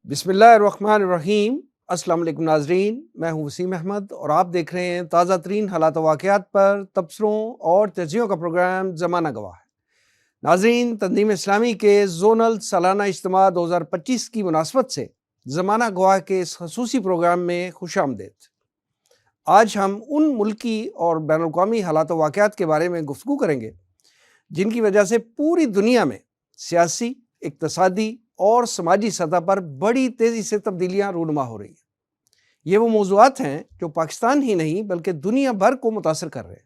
بسم اللہ الرحمن الرحیم۔ السلام علیکم ناظرین، میں ہوں وسیم احمد اور آپ دیکھ رہے ہیں تازہ ترین حالات و واقعات پر تبصروں اور تجزیوں کا پروگرام زمانہ گواہ ہے۔ ناظرین، تنظیم اسلامی کے زونل سالانہ اجتماع 2025 کی مناسبت سے زمانہ گواہ کے اس خصوصی پروگرام میں خوش آمدید۔ آج ہم ان ملکی اور بین الاقوامی حالات و واقعات کے بارے میں گفتگو کریں گے جن کی وجہ سے پوری دنیا میں سیاسی، اقتصادی اور سماجی سطح پر بڑی تیزی سے تبدیلیاں رونما ہو رہی ہیں۔ یہ وہ موضوعات ہیں جو پاکستان ہی نہیں بلکہ دنیا بھر کو متاثر کر رہے ہیں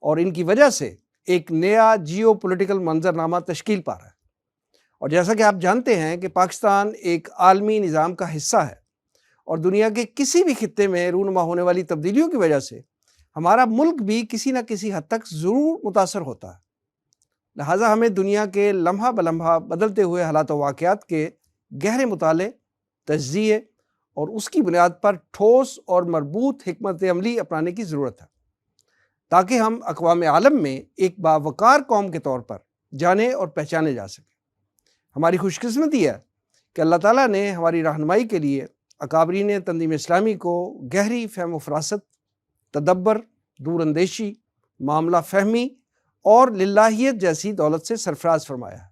اور ان کی وجہ سے ایک نیا جیو پولیٹیکل منظرنامہ تشکیل پا رہا ہے۔ اور جیسا کہ آپ جانتے ہیں کہ پاکستان ایک عالمی نظام کا حصہ ہے اور دنیا کے کسی بھی خطے میں رونما ہونے والی تبدیلیوں کی وجہ سے ہمارا ملک بھی کسی نہ کسی حد تک ضرور متاثر ہوتا ہے۔ لہٰذا ہمیں دنیا کے لمحہ بلمحہ بدلتے ہوئے حالات و واقعات کے گہرے مطالعے، تجزیے اور اس کی بنیاد پر ٹھوس اور مربوط حکمت عملی اپنانے کی ضرورت ہے تاکہ ہم اقوام عالم میں ایک باوقار قوم کے طور پر جانے اور پہچانے جا سکیں۔ ہماری خوش قسمتی ہے کہ اللہ تعالیٰ نے ہماری رہنمائی کے لیے اکابرین تنظیم اسلامی کو گہری فہم و فراست، تدبر، دور اندیشی، معاملہ فہمی اور للہیت جیسی دولت سے سرفراز فرمایا ہے۔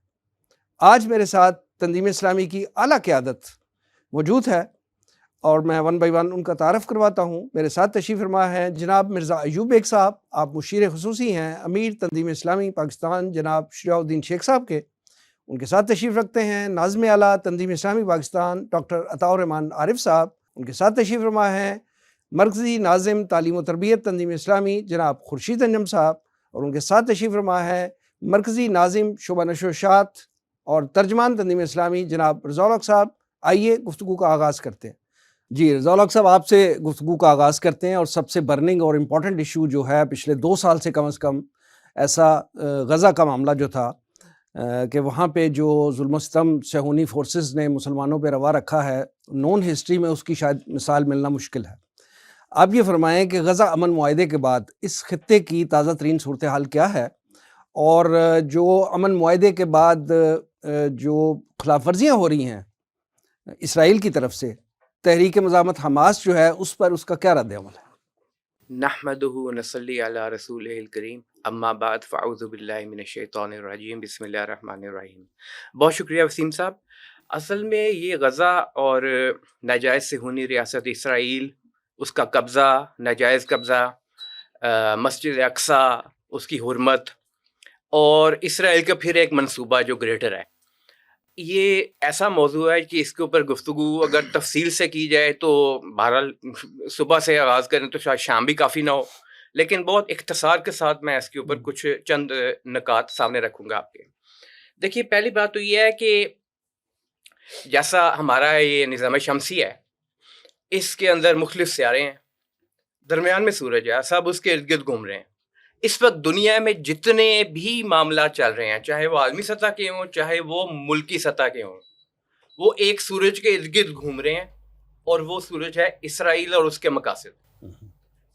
آج میرے ساتھ تنظیم اسلامی کی اعلیٰ قیادت موجود ہے اور میں ون بائی ون ان کا تعارف کرواتا ہوں۔ میرے ساتھ تشریف فرما ہیں جناب مرزا ایوب بیگ صاحب، آپ مشیر خصوصی ہیں امیر تنظیم اسلامی پاکستان جناب شجاع الدین شیخ صاحب کے۔ ان کے ساتھ تشریف رکھتے ہیں ناظم اعلیٰ تنظیم اسلامی پاکستان ڈاکٹر عطاء الرحمن عارف صاحب۔ ان کے ساتھ تشریف فرما ہیں مرکزی ناظم تعلیم و تربیت تنظیم اسلامی جناب خورشید انجم صاحب، اور ان کے ساتھ تشریف فرما ہے مرکزی ناظم شعبہ نشر و اشاعت اور ترجمان تنظیم اسلامی جناب رضا الحق صاحب۔ آئیے گفتگو کا آغاز کرتے ہیں۔ جی رضا الحق صاحب، آپ سے گفتگو کا آغاز کرتے ہیں اور سب سے برننگ اور امپورٹنٹ ایشو جو ہے پچھلے 2 سال سے کم از کم ایسا غزہ کا معاملہ جو تھا کہ وہاں پہ جو ظلم و ستم صہیونی فورسز نے مسلمانوں پہ روا رکھا ہے، نون ہسٹری میں اس کی شاید مثال ملنا مشکل ہے۔ آپ یہ فرمائیں کہ غزہ امن معاہدے کے بعد اس خطے کی تازہ ترین صورتحال کیا ہے، اور جو امن معاہدے کے بعد جو خلاف ورزیاں ہو رہی ہیں اسرائیل کی طرف سے، تحریک مزاحمت حماس جو ہے اس پر اس کا کیا رد عمل ہے؟ نحمدہ ونصلی علی رسولہ الکریم، اما بعد فاعوذ باللہ من الشیطان الرجیم، بسم اللہ الرحمن الرحیم۔ بہت شکریہ وسیم صاحب۔ اصل میں یہ غزہ اور ناجائز صہیونی ریاست اسرائیل، اس کا قبضہ، ناجائز قبضہ، مسجد اقصیٰ، اس کی حرمت، اور اسرائیل کا پھر ایک منصوبہ جو گریٹر ہے، یہ ایسا موضوع ہے کہ اس کے اوپر گفتگو اگر تفصیل سے کی جائے تو بہرحال صبح سے آغاز کریں تو شاید شام بھی کافی نہ ہو، لیکن بہت اختصار کے ساتھ میں اس کے اوپر کچھ چند نکات سامنے رکھوں گا آپ کے۔ دیکھیے، پہلی بات تو یہ ہے کہ جیسا ہمارا یہ نظام شمسی ہے، اس کے اندر مختلف سیارے ہیں، درمیان میں سورج ہے، سب اس کے ارد گرد گھوم رہے ہیں۔ اس وقت دنیا میں جتنے بھی معاملات چل رہے ہیں، چاہے وہ عالمی سطح کے ہوں چاہے وہ ملکی سطح کے ہوں، وہ ایک سورج کے ارد گرد گھوم رہے ہیں، اور وہ سورج ہے اسرائیل اور اس کے مقاصد۔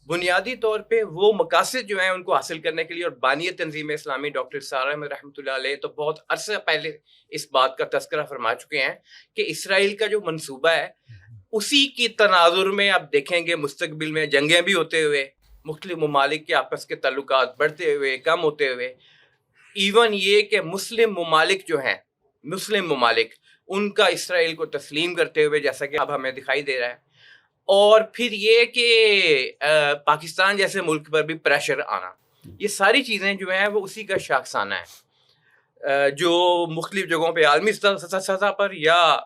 بنیادی طور پہ وہ مقاصد جو ہیں ان کو حاصل کرنے کے لیے، اور بانی تنظیم اسلامی ڈاکٹر سارہ احمد رحمۃ اللہ علیہ تو بہت عرصہ پہلے اس بات کا تذکرہ فرما چکے ہیں کہ اسرائیل کا جو منصوبہ ہے اسی کی تناظر میں آپ دیکھیں گے مستقبل میں جنگیں بھی ہوتے ہوئے، مختلف ممالک کے آپس کے تعلقات بڑھتے ہوئے، کم ہوتے ہوئے، ایون یہ کہ مسلم ممالک جو ہیں، مسلم ممالک ان کا اسرائیل کو تسلیم کرتے ہوئے، جیسا کہ اب ہمیں دکھائی دے رہا ہے، اور پھر یہ کہ پاکستان جیسے ملک پر بھی پریشر آنا، یہ ساری چیزیں جو ہیں وہ اسی کا شاخسانہ ہے جو مختلف جگہوں پہ عالمی سطح پر یا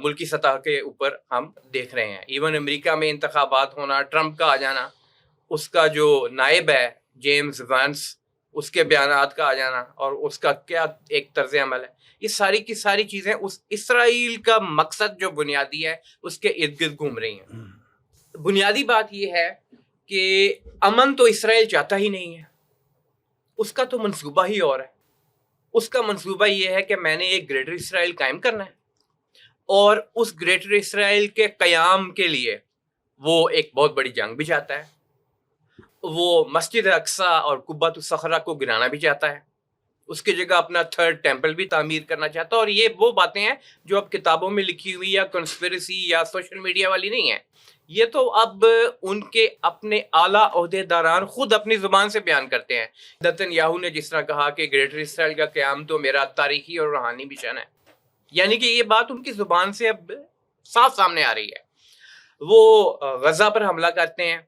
ملکی سطح کے اوپر ہم دیکھ رہے ہیں۔ ایون امریکہ میں انتخابات ہونا، ٹرمپ کا آ جانا، اس کا جو نائب ہے جیمز وانس، اس کے بیانات کا آ جانا، اور اس کا کیا ایک طرز عمل ہے، یہ ساری کی ساری چیزیں اس اسرائیل کا مقصد جو بنیادی ہے اس کے ارد گرد گھوم رہی ہیں۔ بنیادی بات یہ ہے کہ امن تو اسرائیل چاہتا ہی نہیں ہے، اس کا تو منصوبہ ہی اور ہے۔ اس کا منصوبہ یہ ہے کہ میں نے ایک گریٹر اسرائیل قائم کرنا ہے، اور اس گریٹر اسرائیل کے قیام کے لیے وہ ایک بہت بڑی جنگ بھی چاہتا ہے، وہ مسجد اقصیٰ اور قبۃ الصخرہ کو گرانا بھی چاہتا ہے، اس کی جگہ اپنا تھرڈ ٹیمپل بھی تعمیر کرنا چاہتا ہے. اور یہ وہ باتیں ہیں جو اب کتابوں میں لکھی ہوئی یا کنسپیریسی یا سوشل میڈیا والی نہیں ہیں. یہ تو اب ان کے اپنے اعلیٰ عہدے داران خود اپنی زبان سے بیان کرتے ہیں. نتن یاہو نے جس طرح کہا کہ گریٹر اسرائیل کا قیام تو میرا تاریخی اور روحانی مشن ہے, یعنی کہ یہ بات ان کی زبان سے اب صاف سامنے آ رہی ہے. وہ غزہ پر حملہ کرتے ہیں,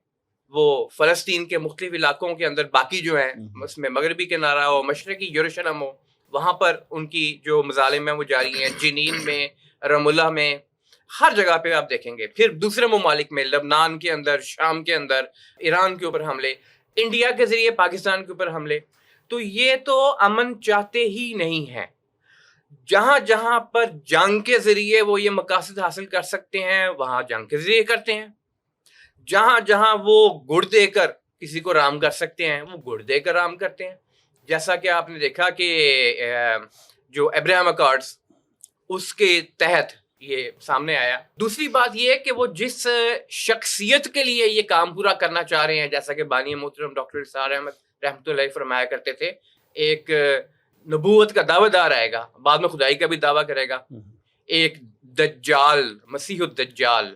وہ فلسطین کے مختلف علاقوں کے اندر باقی جو ہیں, اس میں مغربی کنارہ ہو, مشرقی یروشلم ہو, وہاں پر ان کی جو مظالم ہیں وہ جاری ہیں. جنین میں, رام اللہ میں, ہر جگہ پہ آپ دیکھیں گے. پھر دوسرے ممالک میں, لبنان کے اندر, شام کے اندر, ایران کے اوپر حملے, انڈیا کے ذریعے پاکستان کے اوپر حملے. تو یہ تو امن چاہتے ہی نہیں ہیں. جہاں جہاں پر جنگ کے ذریعے وہ یہ مقاصد حاصل کر سکتے ہیں وہاں جنگ کے ذریعے کرتے ہیں. جہاں جہاں وہ گڑ دے کر کسی کو رام کر سکتے ہیں وہ گڑ دے کر رام کرتے ہیں. جیسا کہ آپ نے دیکھا کہ جو ابراہیم اکارڈز اس کے تحت یہ سامنے آیا. دوسری بات یہ ہے کہ وہ جس شخصیت کے لیے یہ کام پورا کرنا چاہ رہے ہیں, جیسا کہ بانی محترم ڈاکٹر اسحاق احمد رحمۃ اللہ فرمایا کرتے تھے, ایک نبوت کا دعویٰ دار آئے گا, بعد میں خدائی کا بھی دعویٰ کرے گا, ایک دجال, مسیح الدجال,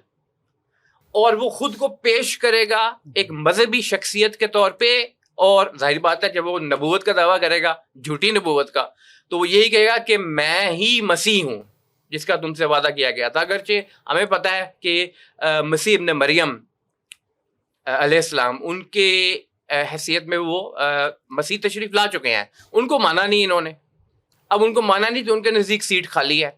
اور وہ خود کو پیش کرے گا ایک مذہبی شخصیت کے طور پہ. اور ظاہر بات ہے جب وہ نبوت کا دعویٰ کرے گا, جھوٹی نبوت کا, تو وہ یہی کہے گا کہ میں ہی مسیح ہوں جس کا تم سے وعدہ کیا گیا تھا. اگرچہ ہمیں پتہ ہے کہ مسیح ابن مریم علیہ السلام ان کے حیثیت میں وہ مسیح تشریف لا چکے ہیں, ان کو مانا نہیں انہوں نے. اب ان کو مانا نہیں تو ان کے نزدیک سیٹ خالی ہے,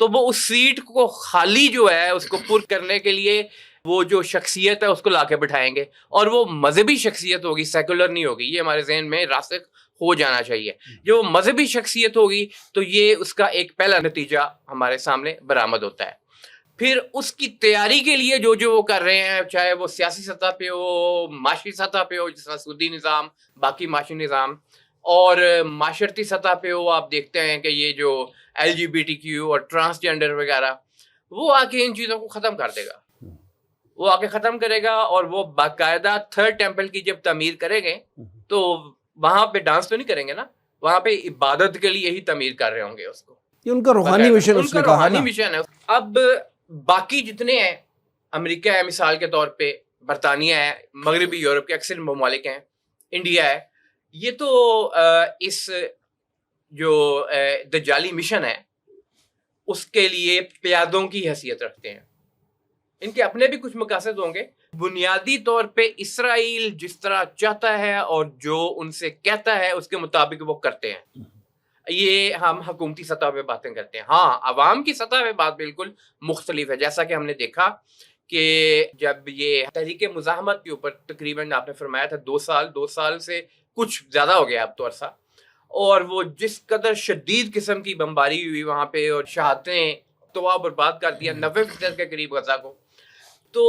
تو وہ اس سیٹ کو خالی جو ہے اس کو پر کرنے کے لیے وہ جو شخصیت ہے اس کو لا کے بٹھائیں گے, اور وہ مذہبی شخصیت ہوگی, سیکولر نہیں ہوگی. یہ ہمارے ذہن میں راسخ ہو جانا چاہیے. جو مذہبی شخصیت ہوگی تو یہ اس کا ایک پہلا نتیجہ ہمارے سامنے برآمد ہوتا ہے. پھر اس کی تیاری کے لیے جو وہ کر رہے ہیں, چاہے وہ سیاسی سطح پہ ہو, معاشی سطح پہ ہو, جس طرح سعودی نظام, باقی معاشی نظام, اور معاشرتی سطح پہ ہو, آپ دیکھتے ہیں کہ یہ جو LGBTQ اور ٹرانسجینڈر وغیرہ, وہ آ کے ان چیزوں کو ختم کر دے گا. وہ آ کے ختم کرے گا, اور وہ باقاعدہ تھرڈ ٹیمپل کی جب تعمیر کریں گے تو وہاں پہ ڈانس تو نہیں کریں گے نا, وہاں پہ عبادت کے لیے ہی تعمیر کر رہے ہوں گے اس کو. یہ ان کا روحانی مشن, اس نے کہا روحانی مشن ہے. اب باقی جتنے ہیں, امریکہ ہے مثال کے طور پہ, برطانیہ ہے, مغربی یورپ کے اکثر ممالک ہیں, انڈیا ہے, یہ تو اس جو دجالی مشن ہے اس کے لیے پیادوں کی حیثیت رکھتے ہیں. ان کے اپنے بھی کچھ مقاصد ہوں گے. بنیادی طور پہ اسرائیل جس طرح چاہتا ہے اور جو ان سے کہتا ہے اس کے مطابق وہ کرتے ہیں. یہ ہم حکومتی سطح پہ باتیں کرتے ہیں. ہاں, عوام کی سطح پہ بات بالکل مختلف ہے. جیسا کہ ہم نے دیکھا کہ جب یہ تحریک مزاحمت کے اوپر تقریباً آپ نے فرمایا تھا 2 سال سے کچھ زیادہ ہو گیا اب تو عرصہ, اور وہ جس قدر شدید قسم کی بمباری ہوئی وہاں پہ اور شہادتیں تباہ برباد کر دیا 90% کے قریب غزہ کو, تو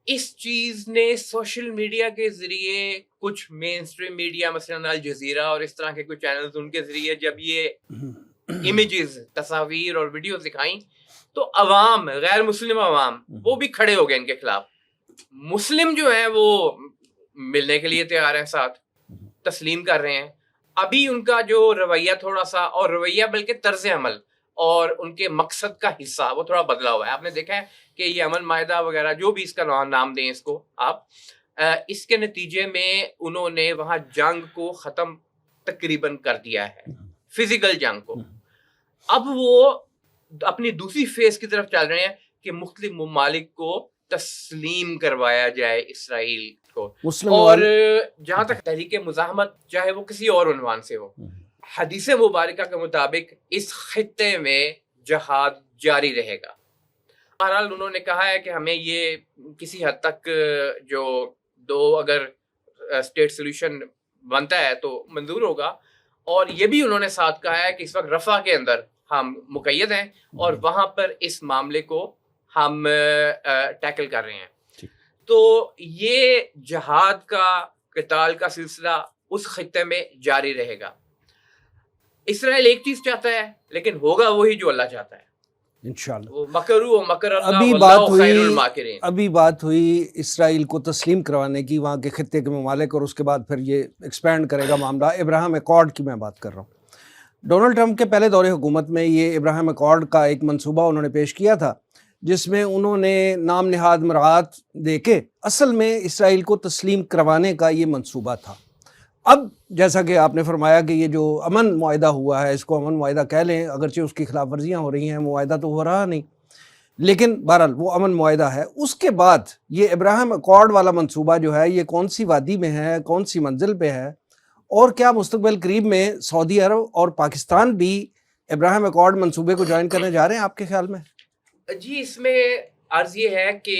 اس چیز نے سوشل میڈیا کے ذریعے کچھ مین اسٹریم میڈیا مثلاً الجزیرہ اور اس طرح کے کچھ چینلز, ان کے ذریعے جب یہ امیجز, تصاویر اور ویڈیوز دکھائیں تو عوام, غیر مسلم عوام, وہ بھی کھڑے ہو گئے ان کے خلاف. مسلم جو ہیں وہ ملنے کے لیے تیار ہیں, ساتھ تسلیم کر رہے ہیں. ابھی ان کا جو رویہ تھوڑا سا, اور رویہ بلکہ طرز عمل اور ان کے مقصد کا حصہ وہ تھوڑا بدلا ہوا ہے. آپ نے دیکھا ہے کہ یہ امن معاہدہ وغیرہ جو بھی اس کا نام دیں اس کو آپ, اس کے نتیجے میں انہوں نے وہاں جنگ کو ختم تقریباً کر دیا ہے, فزیکل جنگ کو. اب وہ اپنی دوسری فیز کی طرف چل رہے ہیں کہ مختلف ممالک کو تسلیم کروایا جائے اسرائیل کو. اور جہاں تک تحریک مزاحمت, چاہے وہ کسی اور عنوان سے ہو, حدیث مبارکہ کے مطابق اس خطے میں جہاد جاری رہے گا. بہرحال انہوں نے کہا ہے کہ ہمیں یہ کسی حد تک جو اگر اسٹیٹ سولوشن بنتا ہے تو منظور ہوگا. اور یہ بھی انہوں نے ساتھ کہا ہے کہ اس وقت رفح کے اندر ہم مقید ہیں اور وہاں پر اس معاملے کو ہم ٹیکل کر رہے ہیں. تو یہ جہاد کا, قتال کا سلسلہ اس خطے میں جاری رہے گا. اسرائیل ایک چیز چاہتا ہے لیکن ہوگا وہی جو اللہ چاہتا ہے انشاءاللہ. وہ مکرو مکر اللہ واللہ خیر الماکرین. ابھی بات ہوئی اسرائیل کو تسلیم کروانے کی, وہاں کے خطے کے ممالک, اور اس کے بعد پھر یہ ایکسپینڈ کرے گا معاملہ. ابراہیم ایکارڈ کی میں بات کر رہا ہوں. ڈونلڈ ٹرمپ کے پہلے دور حکومت میں یہ ابراہیم اکارڈ کا ایک منصوبہ انہوں نے پیش کیا تھا، جس میں انہوں نے نام نہاد مراعات دے کے اصل میں اسرائیل کو تسلیم کروانے کا یہ منصوبہ تھا۔ اب جیسا کہ آپ نے فرمایا کہ یہ جو امن معاہدہ ہوا ہے، اس کو امن معاہدہ کہہ لیں، اگرچہ اس کی خلاف ورزیاں ہو رہی ہیں، معاہدہ تو ہو رہا نہیں، لیکن بہرحال وہ امن معاہدہ ہے۔ اس کے بعد یہ ابراہیم اکارڈ والا منصوبہ جو ہے یہ کون سی وادی میں ہے، کون سی منزل پہ ہے، اور کیا مستقبل قریب میں سعودی عرب اور پاکستان بھی ابراہیم اکارڈ منصوبے کو جوائن کرنے جا رہے ہیں آپ کے خیال میں؟ جی، اس میں عرض یہ ہے کہ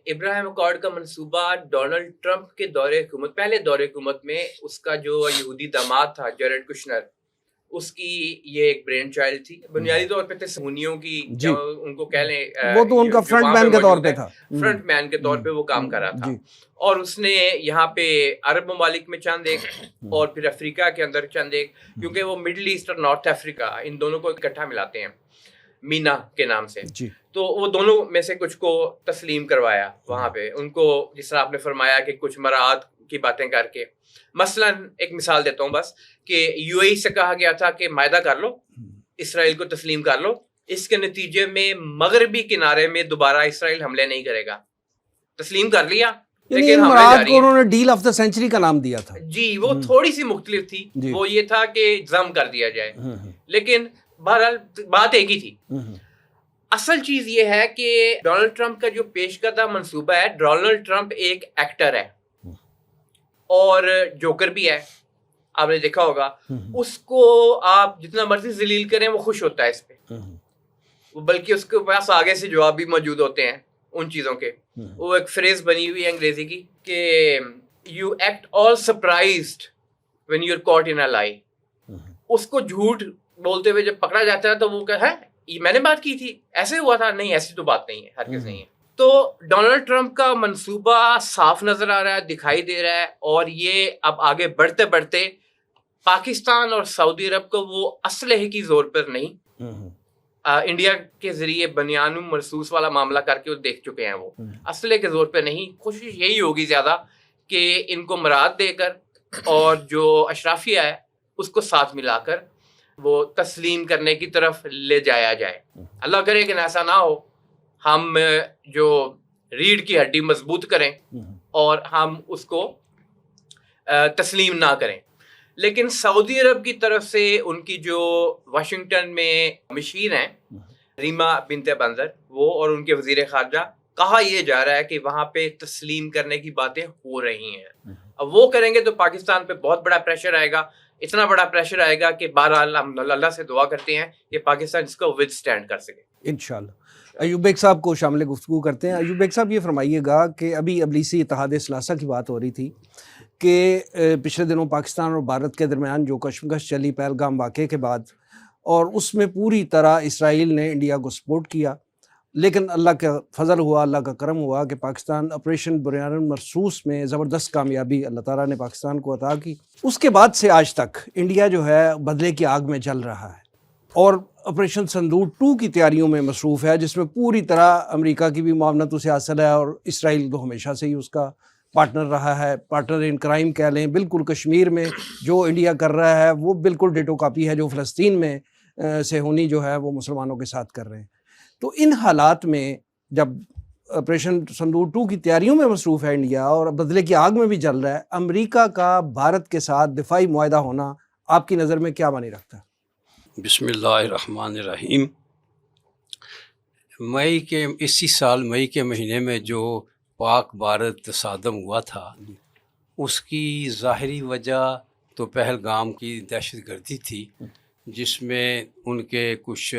ابراہیم اکارڈ کا منصوبہ ڈونلڈ ٹرمپ کے دور حکومت، پہلے دور حکومت میں اس کا جو یہودی داماد تھا جیرڈ کشنر، اس کی یہ ایک برین چائلڈ تھی۔ بنیادی طور پہ تسمونیوں کی ان کو کہہ لیں، وہ تو ان کا فرنٹ مین کے طور پہ تھا، فرنٹ مین کے طور پہ وہ کام کر رہا تھا، اور اس نے یہاں پہ عرب ممالک میں چند ایک اور پھر افریقہ کے اندر چند ایک، کیونکہ وہ مڈل ایسٹ اور نارتھ افریقہ ان دونوں کو اکٹھا ملاتے ہیں مینا کے نام سے، تو وہ دونوں میں سے کچھ کو تسلیم کروایا وہاں پہ ان کو، جس طرح آپ نے فرمایا کہ کچھ مراعات کی باتیں کر کے۔ مثلا ایک مثال دیتا ہوں بس، کہ یو اے ای سے کہا گیا تھا کہ معاہدہ کر لو، اسرائیل کو تسلیم کر لو، اس کے نتیجے میں مغربی کنارے میں دوبارہ اسرائیل حملے نہیں کرے گا۔ تسلیم کر لیا، لیکن مراعات کو انہوں نے ڈیل آف دا سینچری کا نام دیا تھا۔ جی، وہ تھوڑی سی مختلف تھی، وہ یہ تھا کہ ضم کر دیا جائے، لیکن بہرحال بات ایک ہی تھی۔ اصل چیز یہ ہے کہ ڈونلڈ ٹرمپ کا جو پیش کردہ منصوبہ ہے، ڈونلڈ ٹرمپ ایک ایکٹر ہے اور جوکر بھی ہے، آپ نے دیکھا ہوگا، اس کو آپ جتنا مرضی ذلیل کریں وہ خوش ہوتا ہے اس پہ، بلکہ اس کے پاس آگے سے جواب بھی موجود ہوتے ہیں ان چیزوں کے۔ وہ ایک فریز بنی ہوئی ہے انگریزی کی کہ you act all surprised when you are caught in a lie. اس کو جھوٹ بولتے ہوئے جب پکڑا جاتا ہے تو وہ کہ ہے یہ میں نے بات کی تھی، ایسے ہوا تھا، نہیں ایسی تو بات نہیں ہے، ہرگز نہیں ہے۔ تو ڈونلڈ ٹرمپ کا منصوبہ صاف نظر آ رہا ہے، دکھائی دے رہا ہے، اور یہ اب آگے بڑھتے بڑھتے پاکستان اور سعودی عرب کو وہ اسلحے کی زور پر نہیں، انڈیا کے ذریعے بنیان مرصوص والا معاملہ کر کے وہ دیکھ چکے ہیں، وہ اسلحے کے زور پہ نہیں، کوشش یہی ہوگی زیادہ کہ ان کو مراعات دے کر اور جو اشرافیہ ہے اس کو ساتھ ملا کر وہ تسلیم کرنے کی طرف لے جایا جائے۔ اللہ کرے کہ ایسا نہ ہو، ہم جو ریڑھ کی ہڈی مضبوط کریں اور ہم اس کو تسلیم نہ کریں۔ لیکن سعودی عرب کی طرف سے ان کی جو واشنگٹن میں مشیر ہیں ریما بنت بندر، وہ اور ان کے وزیر خارجہ، کہا یہ جا رہا ہے کہ وہاں پہ تسلیم کرنے کی باتیں ہو رہی ہیں۔ اب وہ کریں گے تو پاکستان پہ بہت بڑا پریشر آئے گا، اتنا بڑا پریشر آئے گا کہ بہرحال ہم اللہ سے دعا کرتے ہیں کہ پاکستان اس کو ود سٹینڈ کر سکے انشاءاللہ۔ ایوب بیگ صاحب کو شامل گفتگو کرتے ہیں۔ ایوب بیگ صاحب یہ فرمائیے گا کہ ابھی ابلیسی اتحاد ثلاثہ کی بات ہو رہی تھی کہ پچھلے دنوں پاکستان اور بھارت کے درمیان جو کشمکش چلی پہلگام واقعے کے بعد، اور اس میں پوری طرح اسرائیل نے انڈیا کو سپورٹ کیا، لیکن اللہ کا فضل ہوا، اللہ کا کرم ہوا کہ پاکستان آپریشن بریان مرصوص میں زبردست کامیابی اللہ تعالیٰ نے پاکستان کو عطا کی۔ اس کے بعد سے آج تک انڈیا جو ہے بدلے کی آگ میں جل رہا ہے اور آپریشن سندور 2 کی تیاریوں میں مصروف ہے، جس میں پوری طرح امریکہ کی بھی معاونت اسے حاصل ہے، اور اسرائیل تو ہمیشہ سے ہی اس کا پارٹنر رہا ہے، پارٹنر ان کرائم کہہ لیں۔ بالکل کشمیر میں جو انڈیا کر رہا ہے وہ بالکل ڈیٹو کاپی ہے جو فلسطین میں صہیونی جو ہے وہ مسلمانوں کے ساتھ کر رہے ہیں۔ تو ان حالات میں جب آپریشن سندور 2 کی تیاریوں میں مصروف ہے انڈیا اور بدلے کی آگ میں بھی جل رہا ہے، امریکہ کا بھارت کے ساتھ دفاعی معاہدہ ہونا آپ کی نظر میں کیا معنی رکھتا ہے؟ بسم اللہ الرحمن الرحیم۔ اسی سال مئی کے مہینے میں جو پاک بھارت تصادم ہوا تھا، اس کی ظاہری وجہ تو پہلگام کی دہشت گردی تھی، جس میں ان کے کچھ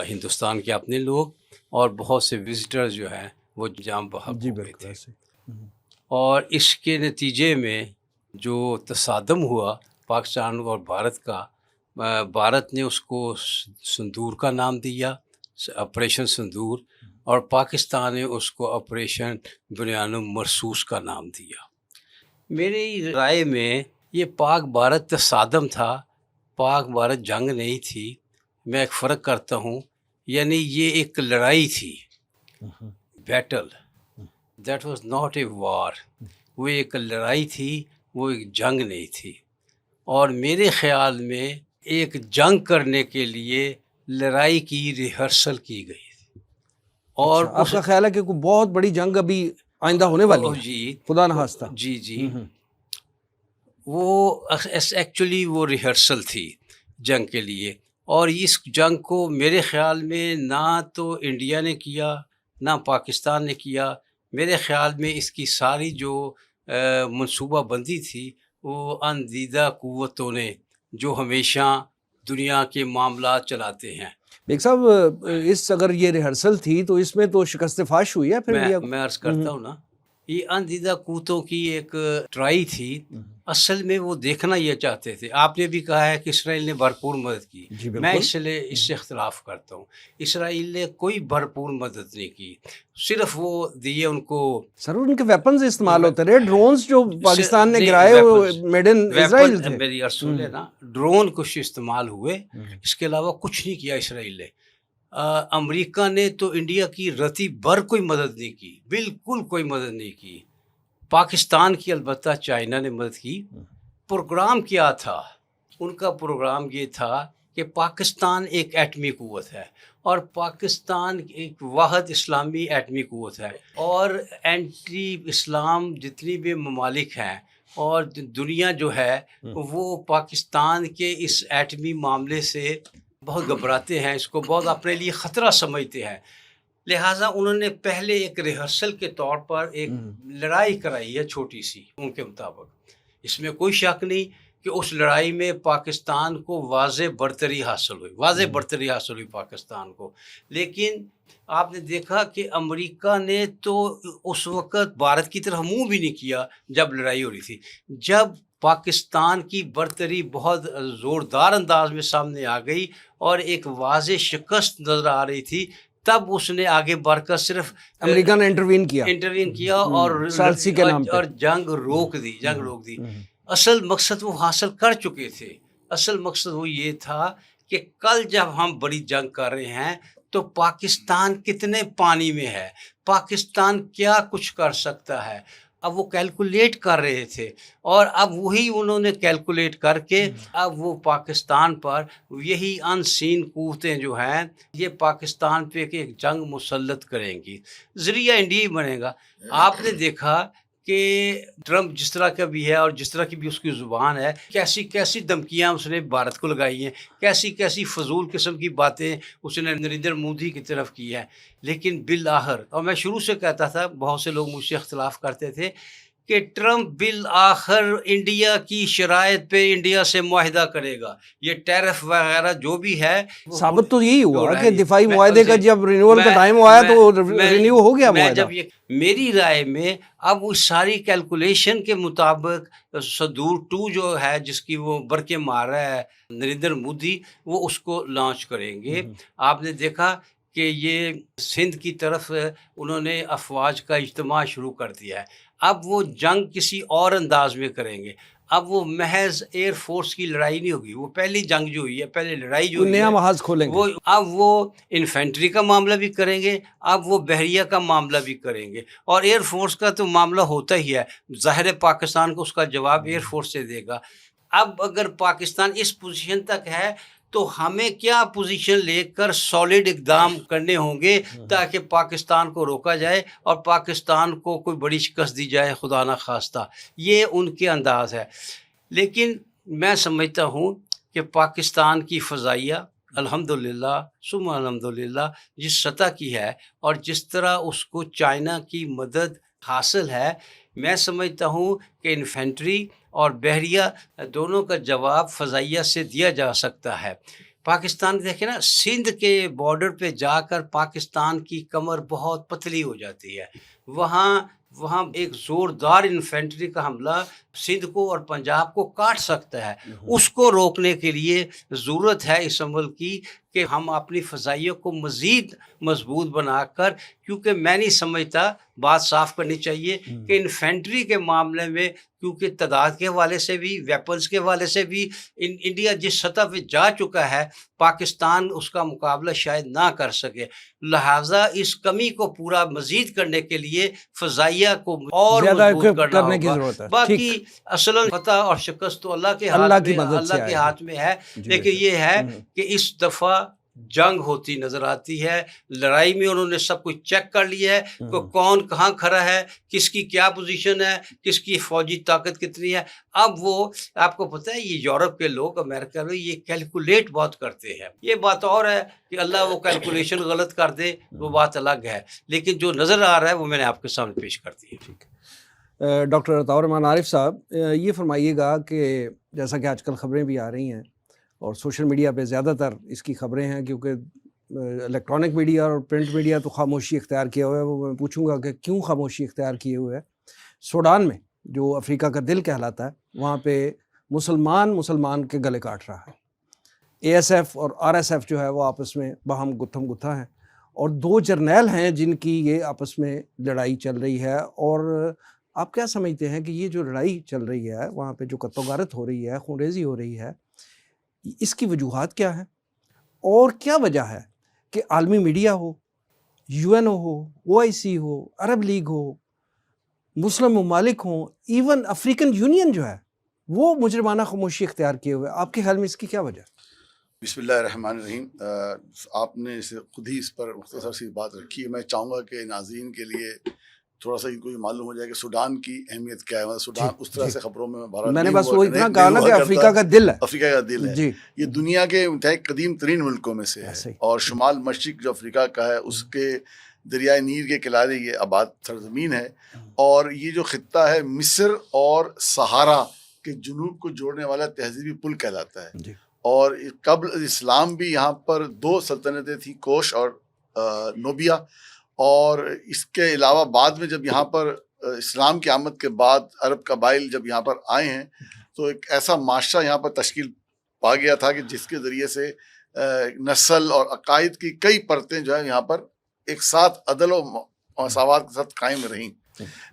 ہندوستان کے اپنے لوگ اور بہت سے وزٹر جو ہیں وہ جام بحق ہو گئے تھے۔ اور اس کے نتیجے میں جو تصادم ہوا پاکستان اور بھارت کا، بھارت نے اس کو سندور کا نام دیا، آپریشن سندور، اور پاکستان نے اس کو آپریشن بنیان مرصوص کا نام دیا۔ میری رائے میں یہ پاک بھارت تصادم تھا، پاک بھارت جنگ نہیں تھی۔ میں ایک فرق کرتا ہوں، یعنی یہ ایک لڑائی تھی، battle, that was not a war. وہ ایک لڑائی تھی، وہ ایک جنگ نہیں تھی۔ اور میرے خیال میں ایک جنگ کرنے کے لیے لڑائی کی ریہرسل کی گئی تھی، اور اچھا، آپ کا خیال ہے کہ کوئی بہت بڑی جنگ ابھی آئندہ ہونے والی ہے؟ جی خدا نخواستہ۔ جی جی، وہ ایکچولی وہ ریہرسل تھی جنگ کے لیے، اور اس جنگ کو میرے خیال میں نہ تو انڈیا نے کیا نہ پاکستان نے کیا، میرے خیال میں اس کی ساری جو منصوبہ بندی تھی وہ اندیدہ قوتوں نے، جو ہمیشہ دنیا کے معاملات چلاتے ہیں۔ بیگ صاحب، اگر یہ ریہرسل تھی تو اس میں تو شکست فاش ہوئی ہے پھر انڈیا کو۔ میں عرض کرتا ہوں نا، یہ اندیدہ قوتوں کی ایک ٹرائی تھی، اصل میں وہ دیکھنا یہ چاہتے تھے۔ آپ نے بھی کہا ہے کہ اسرائیل نے بھرپور مدد کی، جی بالکل۔ میں اس سے اختلاف کرتا ہوں۔ اسرائیل نے کوئی بھرپور مدد نہیں کی، صرف وہ دیے ان کو۔ سر ان کے ویپنز استعمال ہوتے رہے، ڈرونز جو پاکستان نے گرائے وہ میڈ ان اسرائیل تھے۔ میری رسول ہے نا، ڈرون کچھ استعمال ہوئے، اس کے علاوہ کچھ نہیں کیا اسرائیل نے۔ امریکہ نے تو انڈیا کی رتی بھر کوئی مدد نہیں کی، بالکل کوئی مدد نہیں کی۔ پاکستان کی البتہ چائنا نے مدد کی۔ پروگرام کیا تھا ان کا؟ پروگرام یہ تھا کہ پاکستان ایک ایٹمی قوت ہے، اور پاکستان ایک واحد اسلامی ایٹمی قوت ہے، اور اینٹی اسلام جتنی بھی ممالک ہیں اور دنیا جو ہے وہ پاکستان کے اس ایٹمی معاملے سے بہت گھبراتے ہیں، اس کو بہت اپنے لیے خطرہ سمجھتے ہیں۔ لہٰذا انہوں نے پہلے ایک ریہرسل کے طور پر ایک لڑائی کرائی ہے چھوٹی سی، ان کے مطابق۔ اس میں کوئی شک نہیں کہ اس لڑائی میں پاکستان کو واضح برتری حاصل ہوئی پاکستان کو۔ لیکن آپ نے دیکھا کہ امریکہ نے تو اس وقت بھارت کی طرف منہ بھی نہیں کیا جب لڑائی ہو رہی تھی۔ جب پاکستان کی برتری بہت زوردار انداز میں سامنے آ گئی اور ایک واضح شکست نظر آ رہی تھی، تب اس نے آگے بڑھ کر صرف امریکہ نے انٹروین کیا اور جنگ روک دی۔ اصل مقصد وہ حاصل کر چکے تھے۔ اصل مقصد وہ یہ تھا کہ کل جب ہم بڑی جنگ کر رہے ہیں تو پاکستان کتنے پانی میں ہے، پاکستان کیا کچھ کر سکتا ہے۔ اب وہ کیلکولیٹ کر رہے تھے، اور اب وہی انہوں نے کیلکولیٹ کر کے اب وہ پاکستان پر یہی ان سین قوتیں جو ہیں یہ پاکستان پہ ایک جنگ مسلط کریں گی۔ ذریعہ انڈیا ہی بنے گا۔ آپ نے دیکھا کہ ٹرمپ جس طرح کا بھی ہے اور جس طرح کی بھی اس کی زبان ہے، کیسی کیسی دھمکیاں اس نے بھارت کو لگائی ہیں، کیسی کیسی فضول قسم کی باتیں اس نے نریندر مودی کی طرف کی ہے۔ لیکن بالآخر، اور میں شروع سے کہتا تھا، بہت سے لوگ مجھ سے اختلاف کرتے تھے کہ ٹرمپ بالآخر انڈیا کی شرائط پہ انڈیا سے معاہدہ کرے گا، یہ ٹیرف وغیرہ جو بھی ہے۔ ثابت تو یہی ہوا کہ دفاعی معاہدے کا جب رینیول کا ٹائم آیا تو رینیو ہو گیا معاہدہ۔ میری رائے میں اب اس ساری کیلکولیشن کے مطابق صدور 2 جو ہے، جس کی وہ برقع مار رہا ہے نریندر مودی، وہ اس کو لانچ کریں گے۔ آپ نے دیکھا کہ یہ سندھ کی طرف انہوں نے افواج کا اجتماع شروع کر دیا ہے۔ اب وہ جنگ کسی اور انداز میں کریں گے۔ اب وہ محض ایئر فورس کی لڑائی نہیں ہوگی، وہ پہلی جنگ جو ہوئی ہے، پہلی لڑائی جو نیا محاذ کھولیں گے۔ اب وہ انفینٹری کا معاملہ بھی کریں گے، اب وہ بحریہ کا معاملہ بھی کریں گے، اور ایئر فورس کا تو معاملہ ہوتا ہی ہے۔ ظاہر پاکستان کو اس کا جواب ایئر فورس سے دے گا۔ اب اگر پاکستان اس پوزیشن تک ہے تو ہمیں کیا پوزیشن لے کر سالڈ اقدام کرنے ہوں گے تاکہ پاکستان کو روکا جائے اور پاکستان کو کوئی بڑی شکست دی جائے، خدا نہ خواستہ۔ یہ ان کے انداز ہے۔ لیکن میں سمجھتا ہوں کہ پاکستان کی فضائیہ الحمدللہ ثم الحمدللہ جس سطح کی ہے اور جس طرح اس کو چائنا کی مدد حاصل ہے، میں سمجھتا ہوں کہ انفینٹری اور بحریہ دونوں کا جواب فضائیہ سے دیا جا سکتا ہے۔ پاکستان دیکھیں نا، سندھ کے بارڈر پہ جا کر پاکستان کی کمر بہت پتلی ہو جاتی ہے۔ وہاں ایک زوردار انفینٹری کا حملہ سندھ کو اور پنجاب کو کاٹ سکتا ہے۔ اس کو روکنے کے لیے ضرورت ہے اس عمل کی کہ ہم اپنی فضائیوں کو مزید مضبوط بنا کر، کیونکہ میں نہیں سمجھتا، بات صاف کرنی چاہیے کہ انفینٹری کے معاملے میں، کیونکہ تعداد کے حوالے سے بھی، ویپنز کے حوالے سے بھی انڈیا جس سطح پہ جا چکا ہے، پاکستان اس کا مقابلہ شاید نہ کر سکے، لہٰذا اس کمی کو پورا مزید کرنے کے لیے فضائیہ کو اور زیادہ مضبوط کرنا کرنے کی ہوگا۔ ضرورت ہے۔ باقی اصلاً فتح اور شکست تو اللہ کے اللہ ہاتھ کی میں، مدد سے اللہ آئے کے گا۔ ہاتھ میں ہے، جی لیکن بے شک۔ یہ ہے کہ اس دفعہ جنگ ہوتی نظر آتی ہے۔ لڑائی میں انہوں نے سب کچھ چیک کر لیا ہے کہ کون کہاں کھڑا ہے، کس کی کیا پوزیشن ہے، کس کی فوجی طاقت کتنی ہے۔ اب وہ آپ کو پتہ ہے، یہ یورپ کے لوگ، امریکہ میں، یہ کیلکولیٹ بہت کرتے ہیں۔ یہ بات اور ہے کہ اللہ وہ کیلکولیشن غلط کر دے، وہ بات الگ ہے، لیکن جو نظر آ رہا ہے وہ میں نے آپ کے سامنے پیش کر دی ہے۔ ڈاکٹر عطاء الرحمن عارف صاحب، یہ فرمائیے گا کہ جیسا کہ آج کل خبریں بھی آ رہی ہیں اور سوشل میڈیا پہ زیادہ تر اس کی خبریں ہیں، کیونکہ الیکٹرانک میڈیا اور پرنٹ میڈیا تو خاموشی اختیار کیا ہوا ہے، وہ میں پوچھوں گا کہ کیوں خاموشی اختیار کیے ہوئے ہے۔ سوڈان میں جو افریقہ کا دل کہلاتا ہے، وہاں پہ مسلمان کے گلے کاٹ رہا ہے۔ اے ایس ایف اور آر ایس ایف جو ہے وہ آپس میں باہم گتھم گتھا ہیں، اور 2 جرنیل ہیں جن کی یہ آپس میں لڑائی چل رہی ہے۔ اور آپ کیا سمجھتے ہیں کہ یہ جو لڑائی چل رہی ہے، وہاں پہ جو قتل و غارت ہو رہی ہے، خون ریزی ہو رہی ہے، اس کی وجوہات کیا ہیں، اور کیا وجہ ہے کہ عالمی میڈیا ہو، یو این او ہو، او آئی سی ہو، عرب لیگ ہو، مسلم ممالک ہوں، ایون افریقن یونین جو ہے وہ مجرمانہ خاموشی اختیار کیے ہوئے، آپ کے خیال میں اس کی کیا وجہ؟ بسم اللہ الرحمن الرحیم۔ آپ نے خود ہی اس پر مختصر سی بات رکھی ہے۔ میں چاہوں گا کہ ناظرین کے لیے تھوڑا سا ان کو یہ معلوم ہو جائے کہ سوڈان کی اہمیت کیا ہے۔ مطلب سوڈان اس طرح سے خبروں میں نے بس وہ اتنا کہا نا کہ افریقہ کا دل ہے، افریقہ کا دل ہے جی، یہ دنیا کے انتہائی قدیم ترین ملکوں میں سے ہے، اور شمال مشرق جو افریقہ کا ہے اس کے دریائے نیل کے کنارے یہ آباد سرزمین ہے، اور یہ جو خطہ ہے مصر اور صحارا کے جنوب کو جوڑنے والا تہذیبی پل کہلاتا ہے۔ اور قبل اسلام بھی یہاں پر 2 سلطنتیں تھیں، کوش اور نوبیا، اور اس کے علاوہ بعد میں جب یہاں پر اسلام کی آمد کے بعد عرب قبائل جب یہاں پر آئے ہیں تو ایک ایسا معاشرہ یہاں پر تشکیل پا گیا تھا کہ جس کے ذریعے سے نسل اور عقائد کی کئی پرتیں جو ہے یہاں پر ایک ساتھ عدل و مساوات کے ساتھ قائم رہیں۔